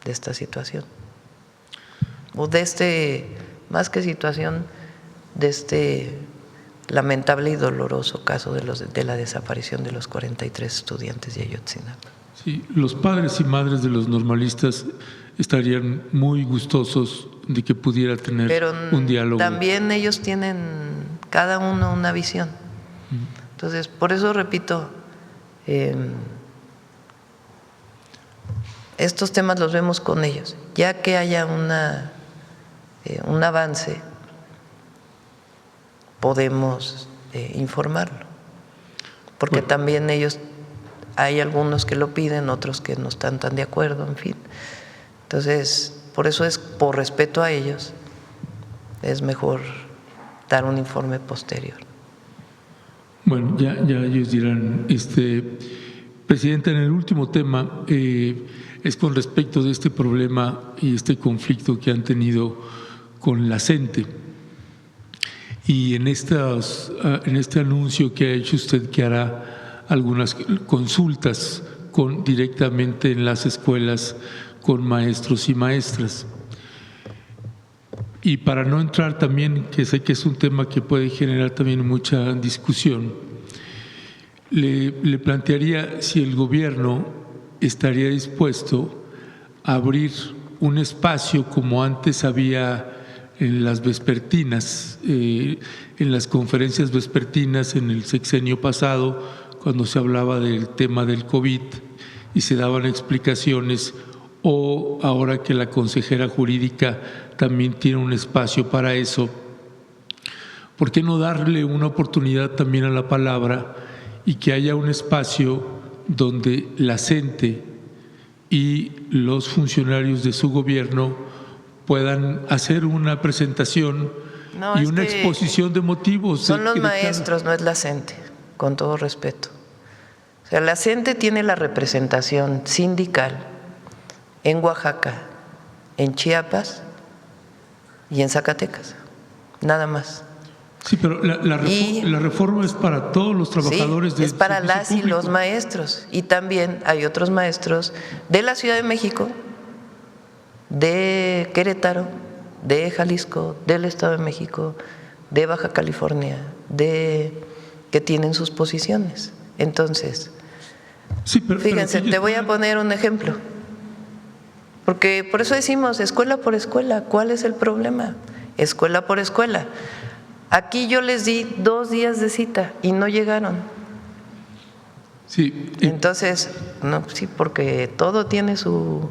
de esta situación. O de este, más que situación, de este lamentable y doloroso caso de la desaparición de los 43 estudiantes de Ayotzinapa. Sí, los padres y madres de los normalistas estarían muy gustosos de que pudiera tener un diálogo. También ellos tienen cada uno una visión. Entonces, por eso repito, estos temas los vemos con ellos. Ya que haya un avance, podemos informarlo. Porque también ellos, hay algunos que lo piden, otros que no están tan de acuerdo, en fin. Entonces, por eso es por respeto a ellos, es mejor dar un informe posterior. Bueno, ya ellos dirán. Presidenta, en el último tema es con respecto de este problema y este conflicto que han tenido con la CENTE. Y en este anuncio que ha hecho usted, que hará algunas consultas directamente en las escuelas con maestros y maestras. Y para no entrar también, que sé que es un tema que puede generar también mucha discusión, le plantearía si el gobierno estaría dispuesto a abrir un espacio como antes había en las vespertinas, en las conferencias vespertinas en el sexenio pasado, cuando se hablaba del tema del COVID y se daban explicaciones, o ahora que la consejera jurídica también tiene un espacio para eso. ¿Por qué no darle una oportunidad también a la palabra y que haya un espacio donde la CENTE y los funcionarios de su gobierno puedan hacer una presentación y una exposición de motivos? Son los maestros, no es la CENTE, con todo respeto. O sea, la CENTE tiene la representación sindical en Oaxaca, en Chiapas y en Zacatecas, nada más. Sí, pero la reforma es para todos los trabajadores. Sí, es para las y los maestros. Y también hay otros maestros de la Ciudad de México, de Querétaro, de Jalisco, del Estado de México, de Baja California, que tienen sus posiciones. Entonces, fíjense, te voy a poner un ejemplo. Porque por eso decimos escuela por escuela. ¿Cuál es el problema? Escuela por escuela. Aquí yo les di 2 días de cita y no llegaron. Sí. Entonces, no, sí, porque todo tiene su…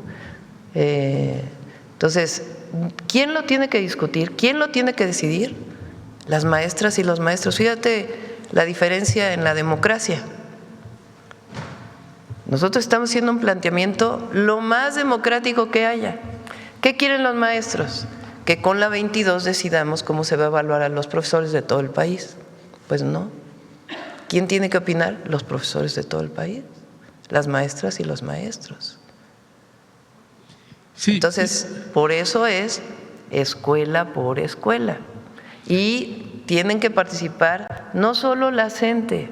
entonces, ¿quién lo tiene que discutir? ¿Quién lo tiene que decidir? Las maestras y los maestros. Fíjate la diferencia en la democracia. Nosotros estamos haciendo un planteamiento lo más democrático que haya. ¿Qué quieren los maestros? Que con la 22 decidamos cómo se va a evaluar a los profesores de todo el país. Pues no. ¿Quién tiene que opinar? Los profesores de todo el país, las maestras y los maestros. Sí. Entonces, por eso es escuela por escuela. Y tienen que participar no solo la CENTE,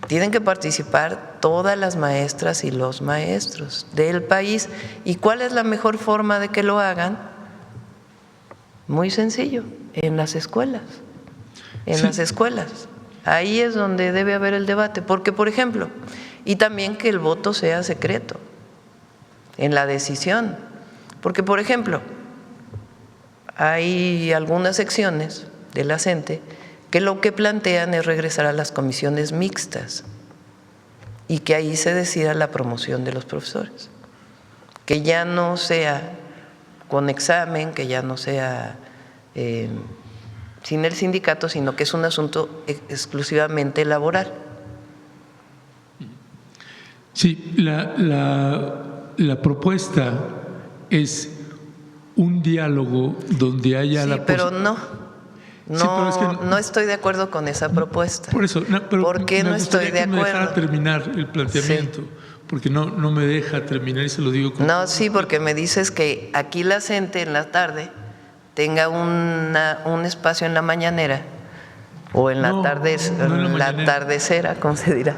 tienen que participar todas las maestras y los maestros del país. ¿Y cuál es la mejor forma de que lo hagan? Muy sencillo, en las escuelas. En las escuelas. Ahí es donde debe haber el debate. Porque, por ejemplo, y también que el voto sea secreto en la decisión. Porque, por ejemplo, hay algunas secciones de la CENTE que lo que plantean es regresar a las comisiones mixtas y que ahí se decida la promoción de los profesores, que ya no sea con examen, que ya no sea sin el sindicato, sino que es un asunto exclusivamente laboral. Sí, la propuesta es un diálogo donde haya Sí, la pero no. Sí, pero es que no estoy de acuerdo con esa propuesta. Por eso, pero ¿Por qué no estoy de me acuerdo? dejara terminar el planteamiento, porque no me deja terminar y se lo digo con No, sí, porque me dices que aquí la gente en la tarde tenga un espacio en la mañanera o en la tarde, en la atardecera, ¿cómo se dirá?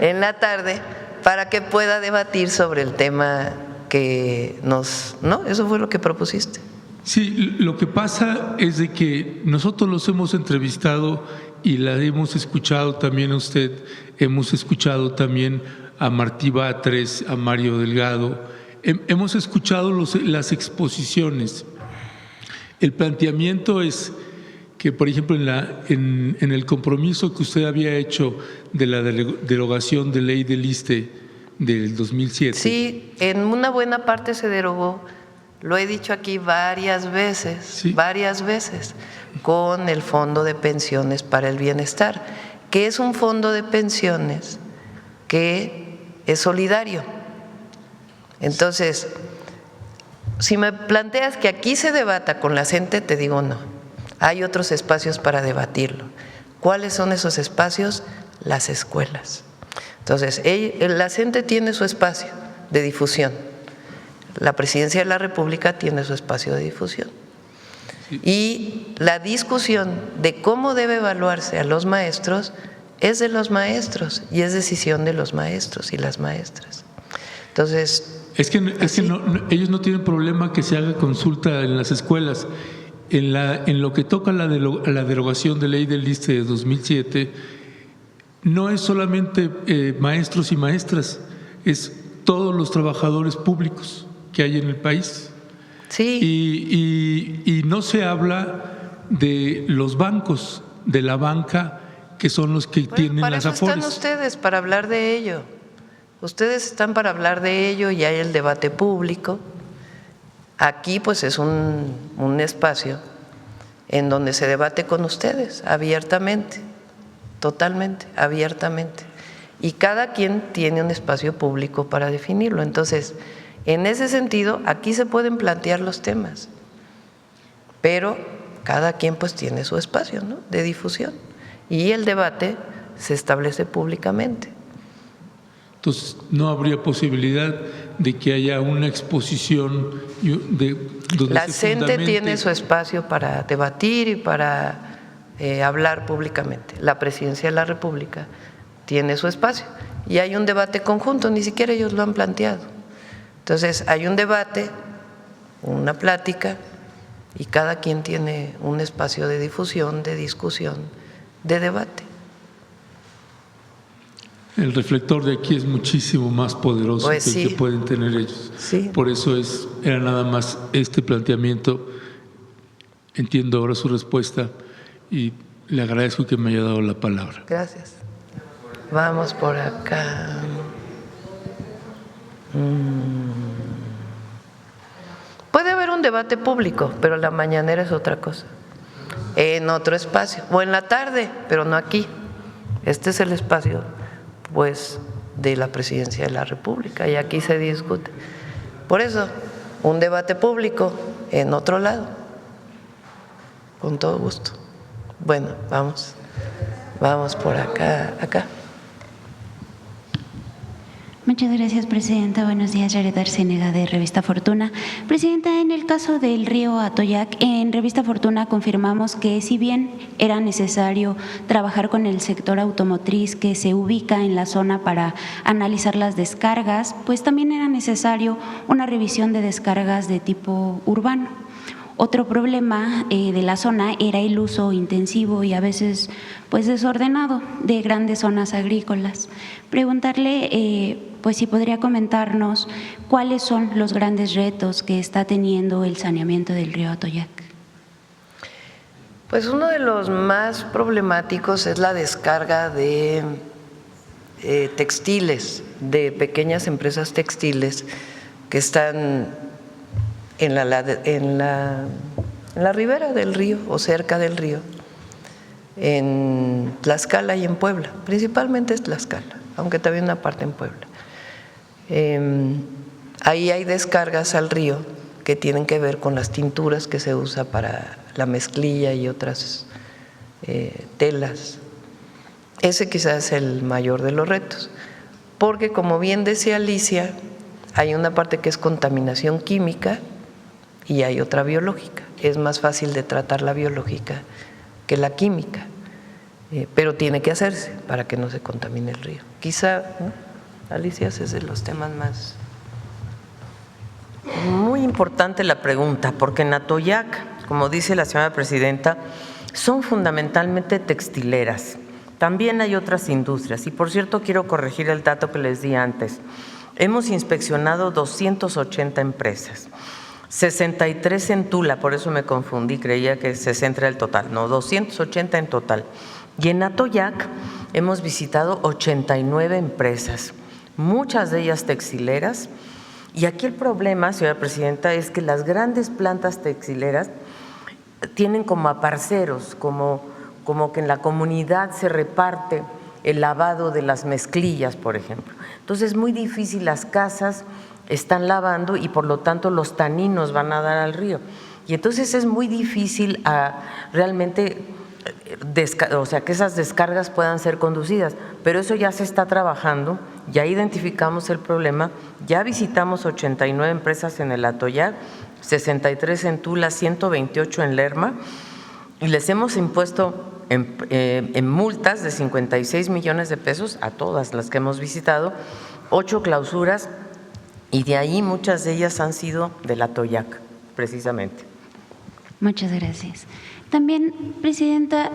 En la tarde, para que pueda debatir sobre el tema que nos… ¿No? Eso fue lo que propusiste. Sí, lo que pasa es de que nosotros los hemos entrevistado y la hemos escuchado también a usted, hemos escuchado también a Martí Batres, a Mario Delgado, hemos escuchado las exposiciones. El planteamiento es que, por ejemplo, en el compromiso que usted había hecho de la derogación de ley del ISSSTE del 2007. Sí, en una buena parte se derogó. Lo he dicho aquí varias veces, con el Fondo de Pensiones para el Bienestar, que es un fondo de pensiones que es solidario. Entonces, si me planteas que aquí se debata con la gente, te digo no. Hay otros espacios para debatirlo. ¿Cuáles son esos espacios? Las escuelas. Entonces, la gente tiene su espacio de difusión. La Presidencia de la República tiene su espacio de difusión. Y la discusión de cómo debe evaluarse a los maestros es de los maestros y es decisión de los maestros y las maestras. Entonces… Es que ellos no tienen problema que se haga consulta en las escuelas. En lo que toca a la derogación de ley del ISSSTE de 2007, no es solamente maestros y maestras, es todos los trabajadores públicos que hay en el país. Sí. Y no se habla de los bancos, de la banca, que son los que tienen las afores. Para eso están ustedes, para hablar de ello. Ustedes están para hablar de ello y hay el debate público. Aquí pues es un espacio en donde se debate con ustedes abiertamente, totalmente, abiertamente. Y cada quien tiene un espacio público para definirlo. Entonces, en ese sentido, aquí se pueden plantear los temas, pero cada quien pues tiene su espacio, ¿no?, de difusión y el debate se establece públicamente. Entonces, no habría posibilidad de que haya una exposición donde la gente tiene su espacio para debatir y para hablar públicamente. La Presidencia de la República tiene su espacio y hay un debate conjunto, ni siquiera ellos lo han planteado. Entonces, hay un debate, una plática y cada quien tiene un espacio de difusión, de discusión, de debate. El reflector de aquí es muchísimo más poderoso pues que el que pueden tener ellos. Sí. Por eso era nada más este planteamiento. Entiendo ahora su respuesta y le agradezco que me haya dado la palabra. Gracias. Vamos por acá. Puede haber un debate público, pero la mañanera es otra cosa. En otro espacio, o en la tarde, pero no aquí. Este es el espacio pues de la Presidencia de la República y aquí se discute. Por eso, un debate público en otro lado, con todo gusto. Bueno, vamos por acá. Muchas gracias, Presidenta. Buenos días, Yaret Arcénega, de Revista Fortuna. Presidenta, en el caso del río Atoyac, en Revista Fortuna confirmamos que si bien era necesario trabajar con el sector automotriz que se ubica en la zona para analizar las descargas, pues también era necesario una revisión de descargas de tipo urbano. Otro problema de la zona era el uso intensivo y a veces pues desordenado de grandes zonas agrícolas. Preguntarle pues si podría comentarnos cuáles son los grandes retos que está teniendo el saneamiento del río Atoyac. Pues uno de los más problemáticos es la descarga de textiles, de pequeñas empresas textiles que están en la ribera del río o cerca del río, en Tlaxcala y en Puebla, principalmente es Tlaxcala, aunque también una parte en Puebla. Ahí hay descargas al río que tienen que ver con las tinturas que se usa para la mezclilla y otras telas. Ese quizás es el mayor de los retos, porque como bien decía Alicia, hay una parte que es contaminación química y hay otra biológica. Es más fácil de tratar la biológica que la química, pero tiene que hacerse para que no se contamine el río. Quizá, ¿no? Alicia, ese es de los temas más… Muy importante la pregunta, porque en Atoyac, como dice la señora presidenta, son fundamentalmente textileras. También hay otras industrias. Y por cierto, quiero corregir el dato que les di antes. Hemos inspeccionado 280 empresas, 63 en Tula, por eso me confundí, creía que 60 era el total, no, 280 en total. Y en Atoyac hemos visitado 89 empresas, muchas de ellas textileras. Y aquí el problema, señora presidenta, es que las grandes plantas textileras tienen como a parceros, como que en la comunidad se reparte el lavado de las mezclillas, por ejemplo. Entonces es muy difícil, las casas están lavando y por lo tanto los taninos van a dar al río. Y entonces es muy difícil realmente, o sea, que esas descargas puedan ser conducidas, pero eso ya se está trabajando, ya identificamos el problema, ya visitamos 89 empresas en el Atoyac, 63 en Tula, 128 en Lerma, y les hemos impuesto en multas de 56 millones de pesos a todas las que hemos visitado, 8 clausuras, y de ahí muchas de ellas han sido del Atoyac, precisamente. Muchas gracias. También, presidenta,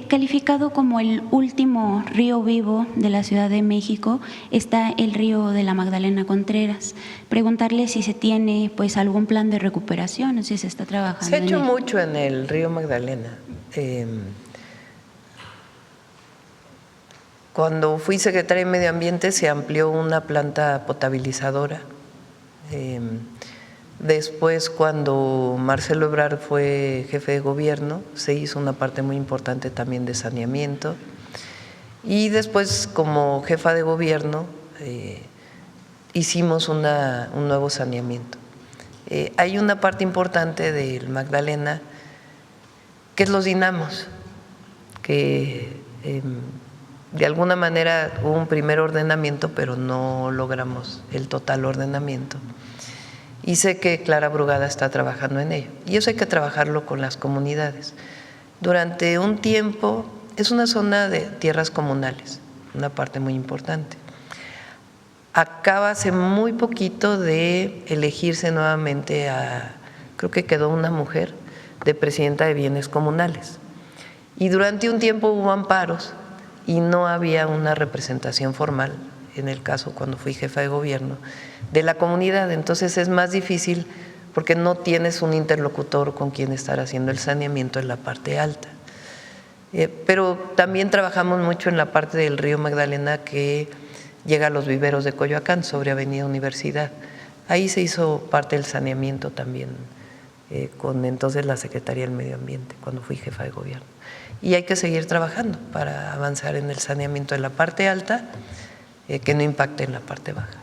calificado como el último río vivo de la Ciudad de México está el río de la Magdalena Contreras. Preguntarle si se tiene pues algún plan de recuperación o si se está trabajando. Se ha hecho mucho en el río Magdalena. Cuando fui secretaria de Medio Ambiente se amplió una planta potabilizadora. Después, cuando Marcelo Ebrard fue jefe de gobierno, se hizo una parte muy importante también de saneamiento. Y después, como jefa de gobierno, hicimos un nuevo saneamiento. Hay una parte importante del Magdalena que es los dinamos, que de alguna manera hubo un primer ordenamiento, pero no logramos el total ordenamiento. Y sé que Clara Brugada está trabajando en ello. Y eso hay que trabajarlo con las comunidades. Durante un tiempo es una zona de tierras comunales, una parte muy importante. Acaba hace muy poquito de elegirse nuevamente creo que quedó una mujer de presidenta de bienes comunales. Y durante un tiempo hubo amparos y no había una representación formal, en el caso cuando fui jefa de gobierno, de la comunidad. Entonces es más difícil porque no tienes un interlocutor con quien estar haciendo el saneamiento en la parte alta. Pero también trabajamos mucho en la parte del río Magdalena que llega a los viveros de Coyoacán sobre Avenida Universidad. Ahí se hizo parte del saneamiento también con entonces la Secretaría del Medio Ambiente, cuando fui jefa de gobierno. Y hay que seguir trabajando para avanzar en el saneamiento de la parte alta, que no impacte en la parte baja.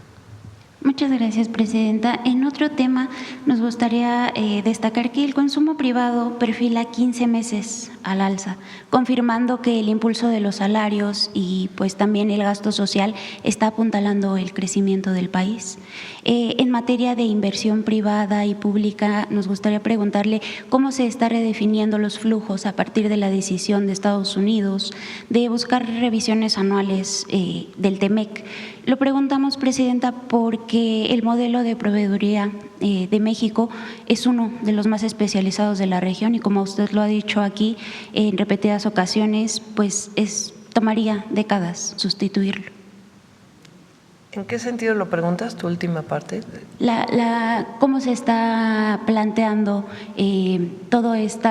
Muchas gracias, presidenta. En otro tema, nos gustaría destacar que el consumo privado perfila 15 meses al alza, confirmando que el impulso de los salarios y pues también el gasto social está apuntalando el crecimiento del país. En materia de inversión privada y pública, nos gustaría preguntarle cómo se está redefiniendo los flujos a partir de la decisión de Estados Unidos de buscar revisiones anuales del TEMEC. Lo preguntamos, presidenta, porque el modelo de proveeduría de México es uno de los más especializados de la región y como usted lo ha dicho aquí en repetidas ocasiones, pues tomaría décadas sustituirlo. ¿En qué sentido lo preguntas, tu última parte? ¿Cómo se está planteando todo este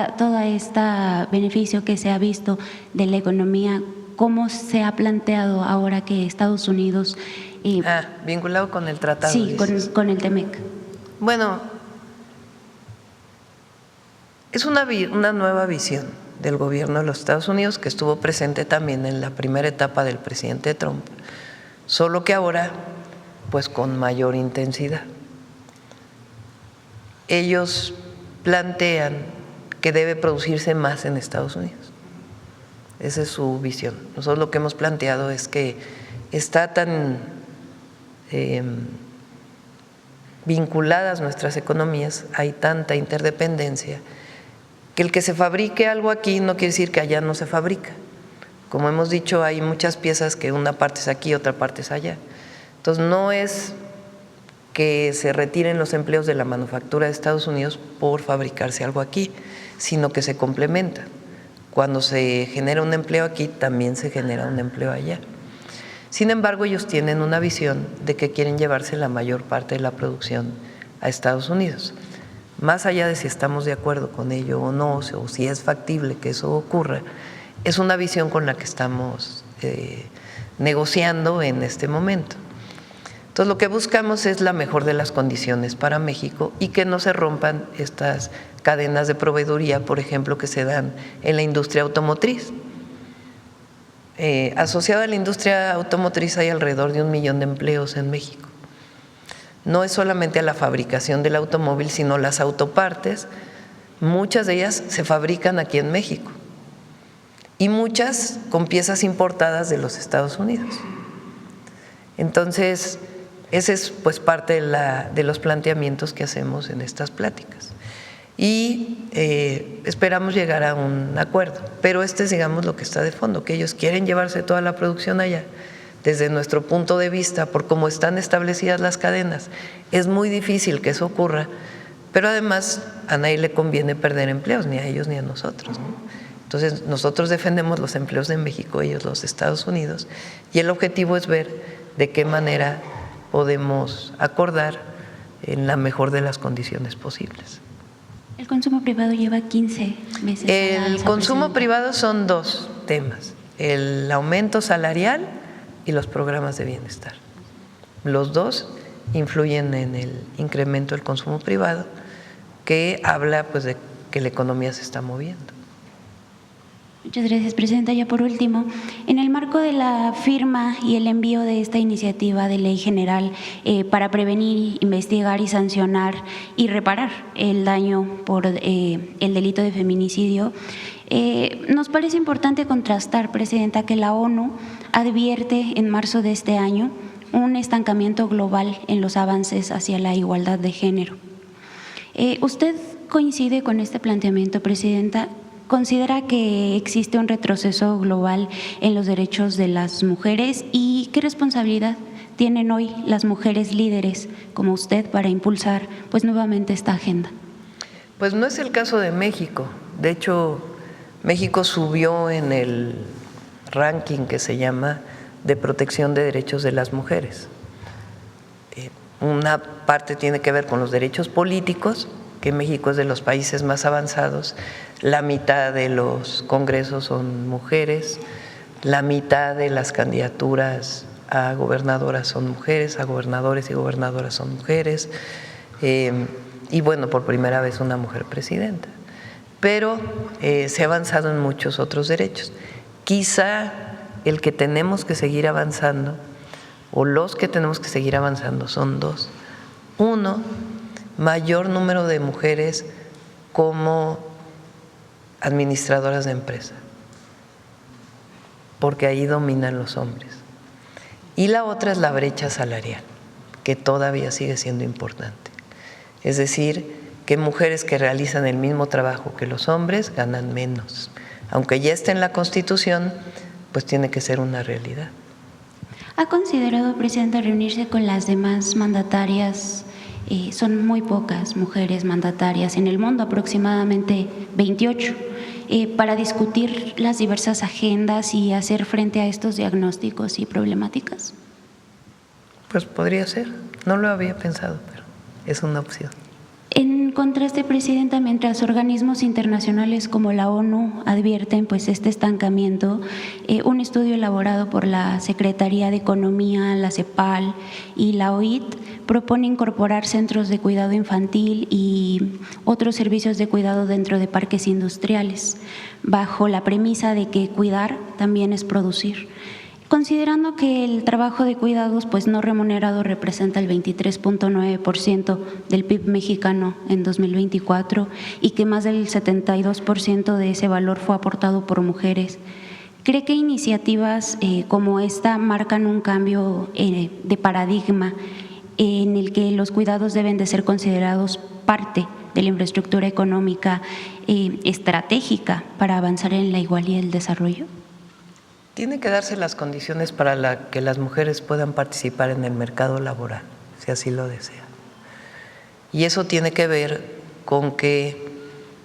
beneficio que se ha visto de la economía? ¿Cómo se ha planteado ahora que Estados Unidos… vinculado con el tratado. Sí, con el TEMEC. Bueno, es una nueva visión del gobierno de los Estados Unidos que estuvo presente también en la primera etapa del presidente Trump, solo que ahora pues con mayor intensidad. Ellos plantean que debe producirse más en Estados Unidos. Esa es su visión. Nosotros lo que hemos planteado es que está tan vinculadas nuestras economías, hay tanta interdependencia, que el que se fabrique algo aquí no quiere decir que allá no se fabrica. Como hemos dicho, hay muchas piezas que una parte es aquí, otra parte es allá. Entonces no es que se retiren los empleos de la manufactura de Estados Unidos por fabricarse algo aquí, sino que se complementan. Cuando se genera un empleo aquí, también se genera un empleo allá. Sin embargo, ellos tienen una visión de que quieren llevarse la mayor parte de la producción a Estados Unidos. Más allá de si estamos de acuerdo con ello o no, o si es factible que eso ocurra, es una visión con la que estamos negociando en este momento. Entonces, lo que buscamos es la mejor de las condiciones para México y que no se rompan estas cadenas de proveeduría, por ejemplo, que se dan en la industria automotriz. Asociado a la industria automotriz hay alrededor de 1 millón de empleos en México. No es solamente a la fabricación del automóvil, sino las autopartes, muchas de ellas se fabrican aquí en México y muchas con piezas importadas de los Estados Unidos. Entonces, ese es pues parte de los planteamientos que hacemos en estas pláticas. Y esperamos llegar a un acuerdo, pero este es, digamos, lo que está de fondo, que ellos quieren llevarse toda la producción allá. Desde nuestro punto de vista, por cómo están establecidas las cadenas, es muy difícil que eso ocurra, pero además a nadie le conviene perder empleos, ni a ellos ni a nosotros, ¿no? Entonces nosotros defendemos los empleos de México, ellos los de Estados Unidos, y el objetivo es ver de qué manera podemos acordar en la mejor de las condiciones posibles. El consumo privado lleva 15 meses. El consumo privado son 2 temas, el aumento salarial y los programas de bienestar. Los 2 influyen en el incremento del consumo privado, que habla pues de que la economía se está moviendo. Muchas gracias, Presidenta. Ya por último, en el marco de la firma y el envío de esta iniciativa de ley general para prevenir, investigar y sancionar y reparar el daño por el delito de feminicidio, nos parece importante contrastar, Presidenta, que la ONU advierte en marzo de este año un estancamiento global en los avances hacia la igualdad de género. ¿Usted coincide con este planteamiento, Presidenta? ¿Considera que existe un retroceso global en los derechos de las mujeres? ¿Y qué responsabilidad tienen hoy las mujeres líderes como usted para impulsar pues nuevamente esta agenda? Pues no es el caso de México. De hecho, México subió en el ranking que se llama de protección de derechos de las mujeres. Una parte tiene que ver con los derechos políticos, que México es de los países más avanzados. La mitad de los congresos son mujeres, la mitad de las candidaturas a gobernadoras son mujeres, a gobernadores y gobernadoras son mujeres, y bueno, por primera vez una mujer presidenta. Pero se ha avanzado en muchos otros derechos. Quizá el que tenemos que seguir avanzando, o los que tenemos que seguir avanzando, son 2. 1, mayor número de mujeres como administradoras de empresa, porque ahí dominan los hombres. Y la otra es la brecha salarial, que todavía sigue siendo importante. Es decir, que mujeres que realizan el mismo trabajo que los hombres ganan menos. Aunque ya esté en la Constitución, pues tiene que ser una realidad. ¿Ha considerado, Presidenta, reunirse con las demás mandatarias? Son muy pocas mujeres mandatarias en el mundo, aproximadamente 28, para discutir las diversas agendas y hacer frente a estos diagnósticos y problemáticas? Pues podría ser, no lo había pensado, pero es una opción. En contraste, Presidenta, mientras organismos internacionales como la ONU advierten pues este estancamiento, un estudio elaborado por la Secretaría de Economía, la CEPAL y la OIT propone incorporar centros de cuidado infantil y otros servicios de cuidado dentro de parques industriales, bajo la premisa de que cuidar también es producir. Considerando que el trabajo de cuidados pues no remunerado representa el 23.9% del PIB mexicano en 2024 y que más del 72% de ese valor fue aportado por mujeres, ¿cree que iniciativas como esta marcan un cambio de paradigma en el que los cuidados deben de ser considerados parte de la infraestructura económica estratégica para avanzar en la igualdad y el desarrollo? Tiene que darse las condiciones para que las mujeres puedan participar en el mercado laboral, si así lo desean. Y eso tiene que ver con que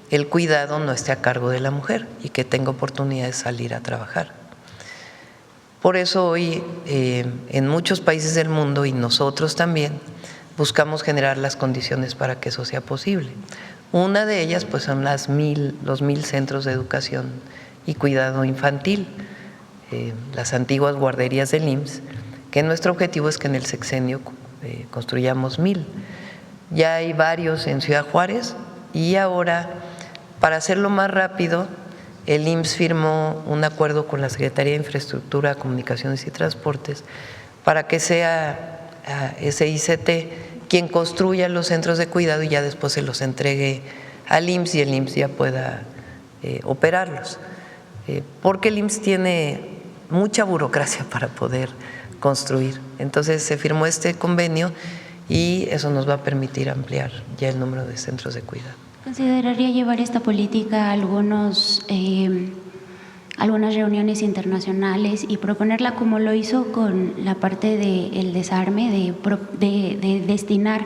el cuidado no esté a cargo de la mujer y que tenga oportunidad de salir a trabajar. Por eso hoy en muchos países del mundo y nosotros también buscamos generar las condiciones para que eso sea posible. Una de ellas pues son los 1000 centros de educación y cuidado infantil, las antiguas guarderías del IMSS, que nuestro objetivo es que en el sexenio construyamos 1000. Ya hay varios en Ciudad Juárez y ahora, para hacerlo más rápido, el IMSS firmó un acuerdo con la Secretaría de Infraestructura, Comunicaciones y Transportes para que sea SICT quien construya los centros de cuidado y ya después se los entregue al IMSS y el IMSS ya pueda operarlos. Porque el IMSS tiene mucha burocracia para poder construir. Entonces se firmó este convenio y eso nos va a permitir ampliar ya el número de centros de cuidado. ¿Consideraría llevar esta política a algunas reuniones internacionales y proponerla como lo hizo con la parte del desarme, de destinar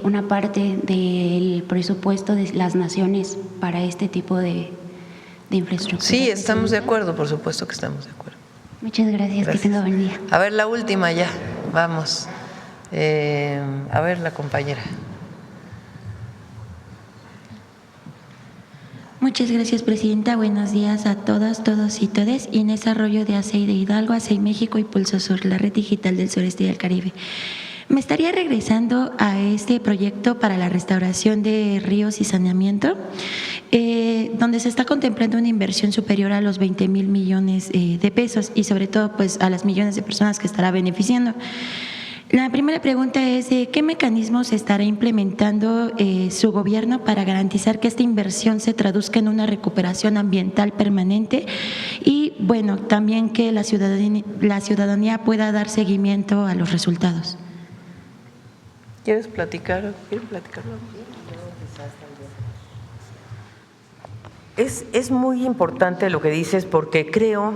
una parte del presupuesto de las naciones para este tipo de infraestructura? Sí, estamos de acuerdo, por supuesto que estamos de acuerdo. Muchas gracias. Que tenga buen día. A ver, la última ya, vamos. A ver, la compañera. Muchas gracias, presidenta. Buenos días a todas, todos y todes. Inés Arroyo de ACEI de Hidalgo, ACEI México y Pulso Sur, la red digital del sureste y del Caribe. Me estaría regresando a este proyecto para la restauración de ríos y saneamiento, donde se está contemplando una inversión superior a los 20,000 millones de pesos y sobre todo pues a las millones de personas que estará beneficiando. La primera pregunta es, ¿qué mecanismos estará implementando su gobierno para garantizar que esta inversión se traduzca en una recuperación ambiental permanente? Y bueno, también que la ciudadanía pueda dar seguimiento a los resultados. ¿Quieres platicar? ¿Quieres platicarlo? Es muy importante lo que dices porque creo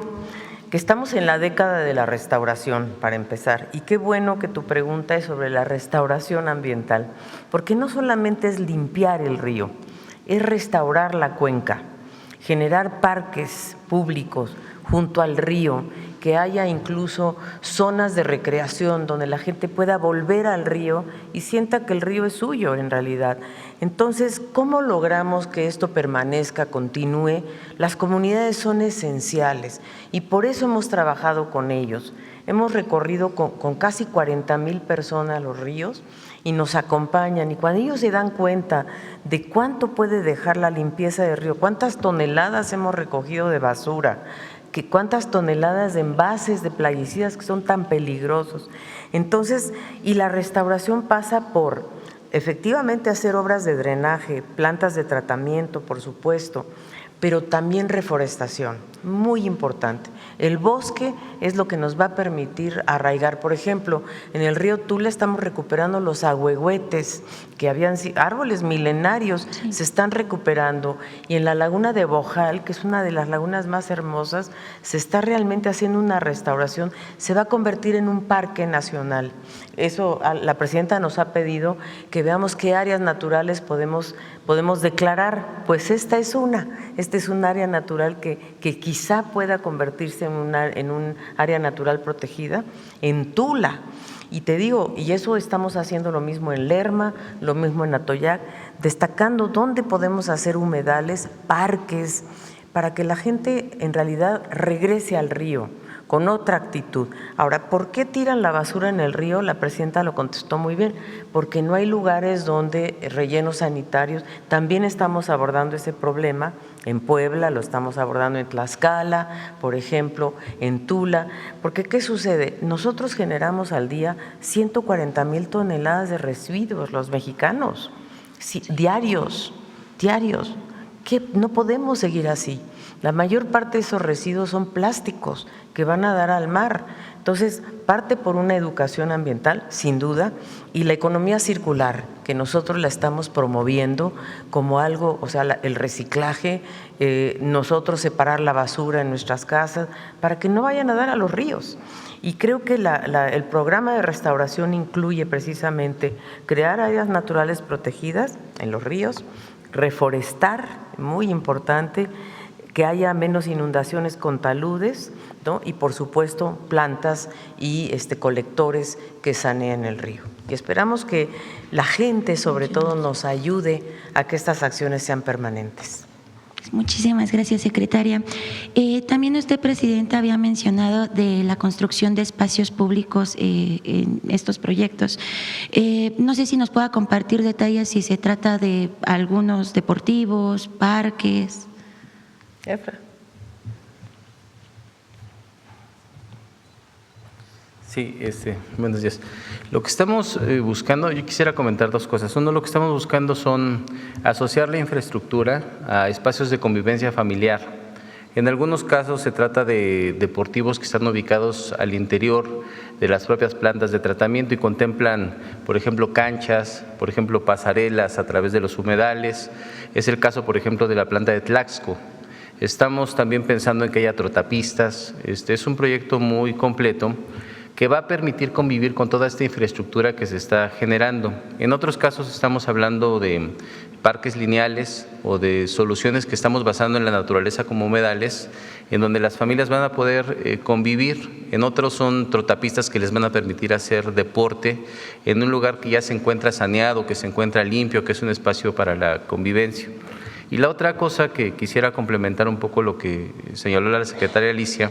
que estamos en la década de la restauración, para empezar, y qué bueno que tu pregunta es sobre la restauración ambiental, porque no solamente es limpiar el río, es restaurar la cuenca, generar parques públicos junto al río, que haya incluso zonas de recreación donde la gente pueda volver al río y sienta que el río es suyo en realidad. Entonces, ¿cómo logramos que esto permanezca, continúe? Las comunidades son esenciales y por eso hemos trabajado con ellos. Hemos recorrido con casi 40,000 personas los ríos y nos acompañan, y cuando ellos se dan cuenta de cuánto puede dejar la limpieza del río, cuántas toneladas hemos recogido de basura, cuántas toneladas de envases de plaguicidas que son tan peligrosos. Entonces, y la restauración pasa por efectivamente hacer obras de drenaje, plantas de tratamiento, por supuesto, pero también reforestación, muy importante. El bosque es lo que nos va a permitir arraigar. Por ejemplo, en el río Tula estamos recuperando los ahuehuetes, que habían sido árboles milenarios, sí, se están recuperando. Y en la laguna de Bojal, que es una de las lagunas más hermosas, se está realmente haciendo una restauración, se va a convertir en un parque nacional. Eso la presidenta nos ha pedido que veamos qué áreas naturales podemos declarar. Pues esta es un área natural que quizá pueda convertirse en un área natural protegida en Tula. Y te digo, y eso estamos haciendo lo mismo en Lerma, lo mismo en Atoyac, destacando dónde podemos hacer humedales, parques, para que la gente en realidad regrese al río, con otra actitud. Ahora, ¿por qué tiran la basura en el río? La presidenta lo contestó muy bien, porque no hay lugares donde rellenos sanitarios. También estamos abordando ese problema en Puebla, lo estamos abordando en Tlaxcala, por ejemplo, en Tula, porque ¿qué sucede? Nosotros generamos al día 140,000 toneladas de residuos, los mexicanos, sí, diarios, que no podemos seguir así. La mayor parte de esos residuos son plásticos que van a dar al mar. Entonces, parte por una educación ambiental, sin duda, y la economía circular, que nosotros la estamos promoviendo como algo, o sea, el reciclaje, nosotros separar la basura en nuestras casas para que no vayan a dar a los ríos. Y creo que el programa de restauración incluye precisamente crear áreas naturales protegidas en los ríos, reforestar, muy importante, que haya menos inundaciones con taludes, ¿no? Y por supuesto plantas y colectores que saneen el río. Y esperamos que la gente sobre todo nos ayude a que estas acciones sean permanentes. Muchísimas gracias, secretaria. También usted, presidenta, había mencionado de la construcción de espacios públicos en estos proyectos. No sé si nos pueda compartir detalles si se trata de algunos deportivos, parques. Efra. Sí, buenos días. Lo que estamos buscando, yo quisiera comentar dos cosas. Uno, lo que estamos buscando son asociar la infraestructura a espacios de convivencia familiar. En algunos casos se trata de deportivos que están ubicados al interior de las propias plantas de tratamiento y contemplan, por ejemplo, canchas, por ejemplo, pasarelas a través de los humedales. Es el caso, por ejemplo, de la planta de Tlaxco. Estamos también pensando en que haya trotapistas. Es un proyecto muy completo que va a permitir convivir con toda esta infraestructura que se está generando. En otros casos estamos hablando de parques lineales o de soluciones que estamos basando en la naturaleza como humedales, en donde las familias van a poder convivir. En otros son trotapistas que les van a permitir hacer deporte en un lugar que ya se encuentra saneado, que se encuentra limpio, que es un espacio para la convivencia. Y la otra cosa que quisiera complementar un poco lo que señaló la secretaria Alicia,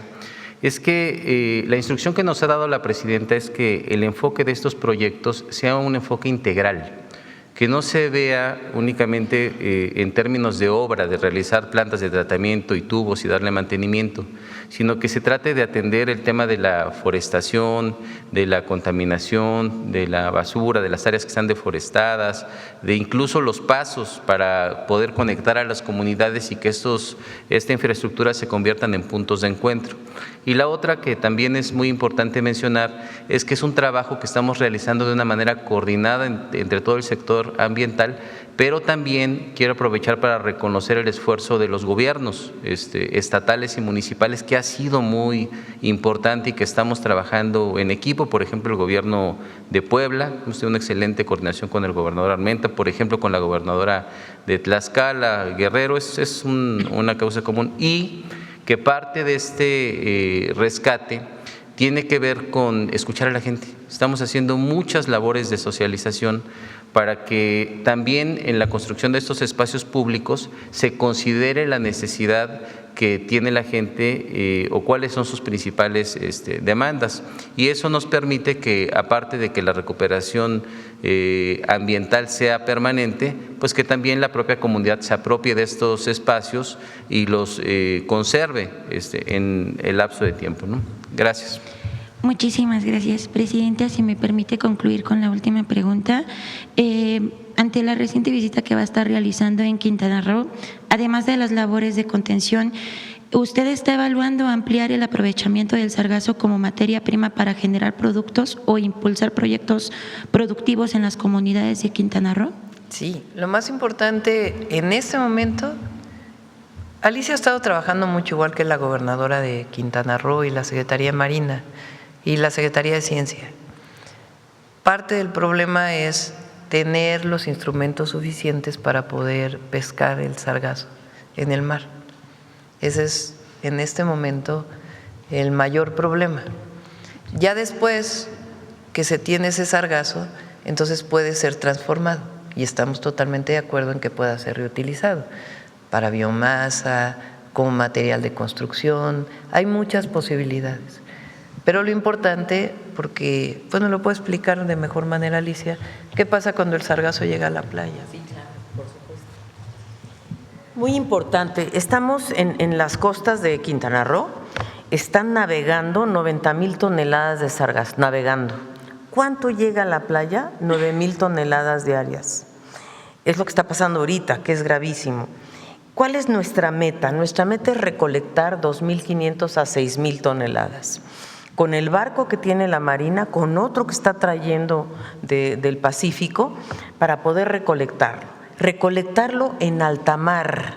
es que la instrucción que nos ha dado la presidenta es que el enfoque de estos proyectos sea un enfoque integral, que no se vea únicamente en términos de obra, de realizar plantas de tratamiento y tubos y darle mantenimiento, sino que se trate de atender el tema de la forestación, de la contaminación, de la basura, de las áreas que están deforestadas, de incluso los pasos para poder conectar a las comunidades y que esta infraestructura se conviertan en puntos de encuentro. Y la otra que también es muy importante mencionar es que es un trabajo que estamos realizando de una manera coordinada entre todo el sector ambiental, pero también quiero aprovechar para reconocer el esfuerzo de los gobiernos estatales y municipales, que ha sido muy importante y que estamos trabajando en equipo. Por ejemplo, el gobierno de Puebla, hemos tenido una excelente coordinación con el gobernador Armenta, por ejemplo, con la gobernadora de Tlaxcala, Guerrero, es una causa común, y que parte de este rescate tiene que ver con escuchar a la gente. Estamos haciendo muchas labores de socialización para que también en la construcción de estos espacios públicos se considere la necesidad que tiene la gente o cuáles son sus principales demandas. Y eso nos permite que, aparte de que la recuperación ambiental sea permanente, pues que también la propia comunidad se apropie de estos espacios y los conserve en el lapso de tiempo, ¿no? Gracias. Muchísimas gracias, presidenta. Si me permite concluir con la última pregunta. Ante la reciente visita que va a estar realizando en Quintana Roo, además de las labores de contención, ¿usted está evaluando ampliar el aprovechamiento del sargazo como materia prima para generar productos o impulsar proyectos productivos en las comunidades de Quintana Roo? Sí, lo más importante en este momento, Alicia ha estado trabajando mucho, igual que la gobernadora de Quintana Roo y la Secretaría de Marina y la Secretaría de Ciencia. Parte del problema es tener los instrumentos suficientes para poder pescar el sargazo en el mar. Ese es en este momento el mayor problema. Ya después que se tiene ese sargazo, entonces puede ser transformado y estamos totalmente de acuerdo en que pueda ser reutilizado para biomasa, como material de construcción. Hay muchas posibilidades. Pero lo importante, porque, bueno, lo puedo explicar de mejor manera, Alicia, ¿qué pasa cuando el sargazo llega a la playa? Sí, claro, por supuesto. Muy importante, estamos en las costas de Quintana Roo, están navegando 90,000 toneladas de sargazo, navegando. ¿Cuánto llega a la playa? 9,000 toneladas diarias. Es lo que está pasando ahorita, que es gravísimo. ¿Cuál es nuestra meta? Nuestra meta es recolectar 2,500 a 6,000 toneladas. Con el barco que tiene la Marina, con otro que está trayendo del Pacífico, para poder recolectarlo en alta mar,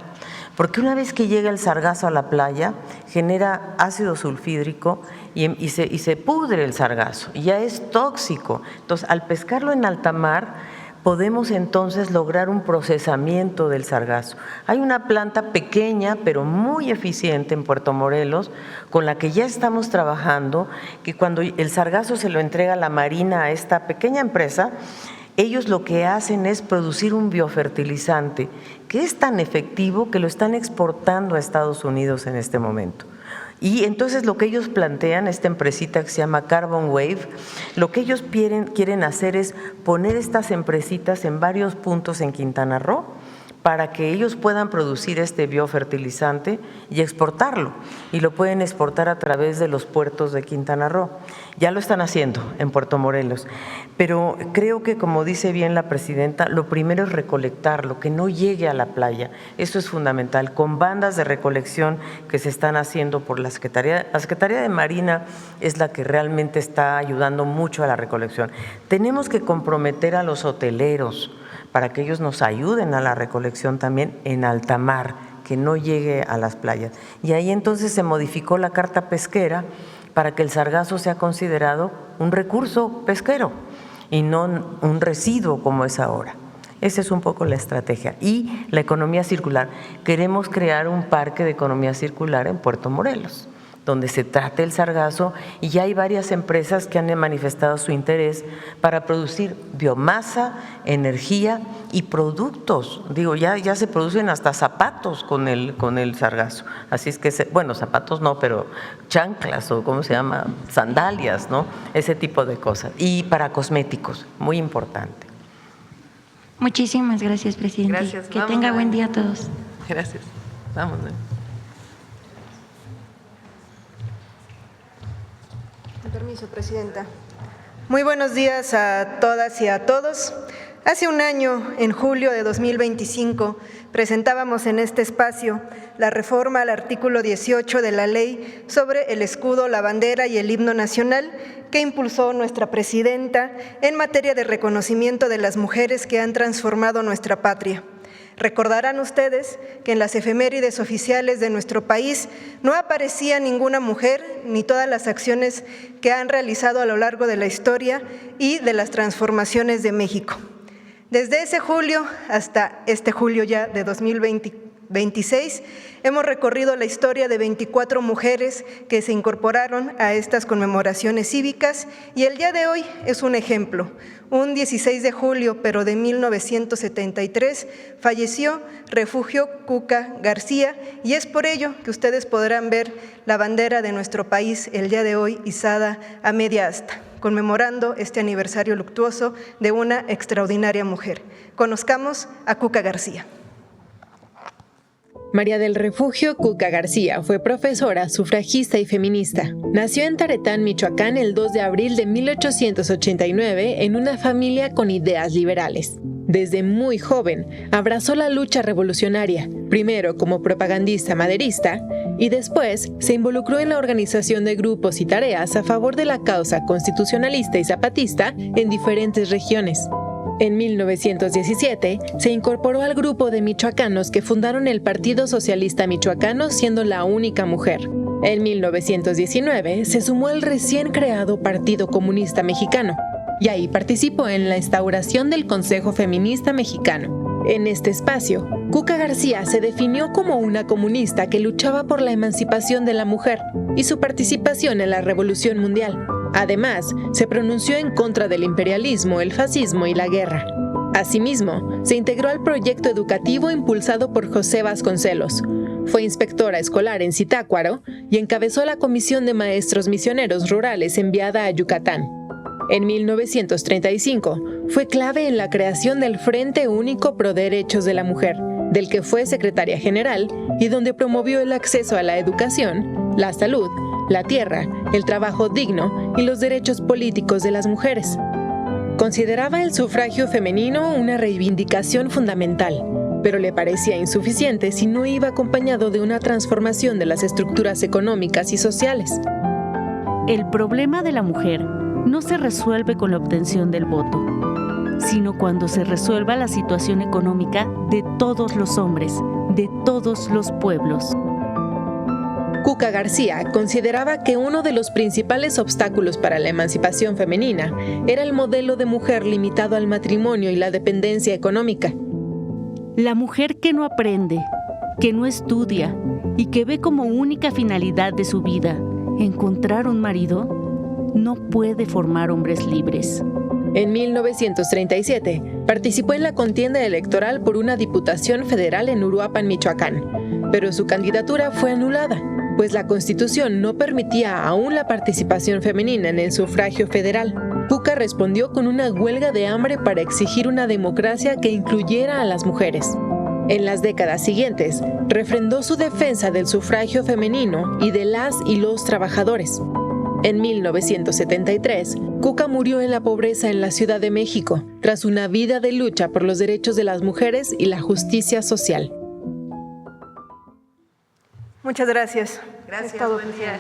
porque una vez que llega el sargazo a la playa, genera ácido sulfídrico y se pudre el sargazo, y ya es tóxico. Entonces, al pescarlo en alta mar, podemos entonces lograr un procesamiento del sargazo. Hay una planta pequeña pero muy eficiente en Puerto Morelos con la que ya estamos trabajando, que cuando el sargazo se lo entrega la Marina a esta pequeña empresa, ellos lo que hacen es producir un biofertilizante que es tan efectivo que lo están exportando a Estados Unidos en este momento. Y entonces lo que ellos plantean, esta empresita que se llama Carbon Wave, lo que ellos quieren hacer es poner estas empresitas en varios puntos en Quintana Roo para que ellos puedan producir este biofertilizante y exportarlo. Y lo pueden exportar a través de los puertos de Quintana Roo. Ya lo están haciendo en Puerto Morelos. Pero creo que, como dice bien la presidenta, lo primero es recolectarlo, que no llegue a la playa. Eso es fundamental. Con bandas de recolección que se están haciendo por la Secretaría. La Secretaría de Marina es la que realmente está ayudando mucho a la recolección. Tenemos que comprometer a los hoteleros para que ellos nos ayuden a la recolección también en alta mar, que no llegue a las playas. Y ahí entonces se modificó la carta pesquera para que el sargazo sea considerado un recurso pesquero y no un residuo como es ahora. Esa es un poco la estrategia. Y la economía circular. Queremos crear un parque de economía circular en Puerto Morelos, donde se trate el sargazo, y ya hay varias empresas que han manifestado su interés para producir biomasa, energía y productos. Digo, ya se producen hasta zapatos con el sargazo. Así es que, bueno, zapatos no, pero chanclas o ¿cómo se llama? Sandalias, ¿no? Ese tipo de cosas. Y para cosméticos, muy importante. Muchísimas gracias, presidente. Gracias. Que tenga buen día a todos. Gracias. Vámonos. Con permiso, presidenta. Muy buenos días a todas y a todos. Hace un año, en julio de 2025, presentábamos en este espacio la reforma al artículo 18 de la Ley sobre el escudo, la bandera y el himno nacional que impulsó nuestra presidenta en materia de reconocimiento de las mujeres que han transformado nuestra patria. Recordarán ustedes que en las efemérides oficiales de nuestro país no aparecía ninguna mujer ni todas las acciones que han realizado a lo largo de la historia y de las transformaciones de México. Desde ese julio hasta este julio ya de 2026, hemos recorrido la historia de 24 mujeres que se incorporaron a estas conmemoraciones cívicas y el día de hoy es un ejemplo. Un 16 de julio, pero de 1973, falleció Refugio Cuca García y es por ello que ustedes podrán ver la bandera de nuestro país el día de hoy izada a media asta, conmemorando este aniversario luctuoso de una extraordinaria mujer. Conozcamos a Cuca García. María del Refugio Cuca García fue profesora, sufragista y feminista. Nació en Taretán, Michoacán, el 2 de abril de 1889 en una familia con ideas liberales. Desde muy joven, abrazó la lucha revolucionaria, primero como propagandista maderista y después se involucró en la organización de grupos y tareas a favor de la causa constitucionalista y zapatista en diferentes regiones. En 1917 se incorporó al grupo de michoacanos que fundaron el Partido Socialista Michoacano, siendo la única mujer. En 1919 se sumó al recién creado Partido Comunista Mexicano y ahí participó en la instauración del Consejo Feminista Mexicano. En este espacio, Cuca García se definió como una comunista que luchaba por la emancipación de la mujer y su participación en la Revolución Mundial. Además, se pronunció en contra del imperialismo, el fascismo y la guerra. Asimismo, se integró al proyecto educativo impulsado por José Vasconcelos. Fue inspectora escolar en Zitácuaro y encabezó la Comisión de Maestros Misioneros Rurales enviada a Yucatán. En 1935 fue clave en la creación del Frente Único Pro Derechos de la Mujer, del que fue secretaria general y donde promovió el acceso a la educación, la salud, la tierra, el trabajo digno y los derechos políticos de las mujeres. Consideraba el sufragio femenino una reivindicación fundamental, pero le parecía insuficiente si no iba acompañado de una transformación de las estructuras económicas y sociales. El problema de la mujer no se resuelve con la obtención del voto, sino cuando se resuelva la situación económica de todos los hombres, de todos los pueblos. Cuca García consideraba que uno de los principales obstáculos para la emancipación femenina era el modelo de mujer limitado al matrimonio y la dependencia económica. La mujer que no aprende, que no estudia y que ve como única finalidad de su vida encontrar un marido, no puede formar hombres libres. En 1937 participó en la contienda electoral por una diputación federal en Uruapan, Michoacán, pero su candidatura fue anulada, pues la Constitución no permitía aún la participación femenina en el sufragio federal. Cuca respondió con una huelga de hambre para exigir una democracia que incluyera a las mujeres. En las décadas siguientes, refrendó su defensa del sufragio femenino y de las y los trabajadores. En 1973, Cuca murió en la pobreza en la Ciudad de México, tras una vida de lucha por los derechos de las mujeres y la justicia social. Muchas gracias. Gracias, Es todo, buen día.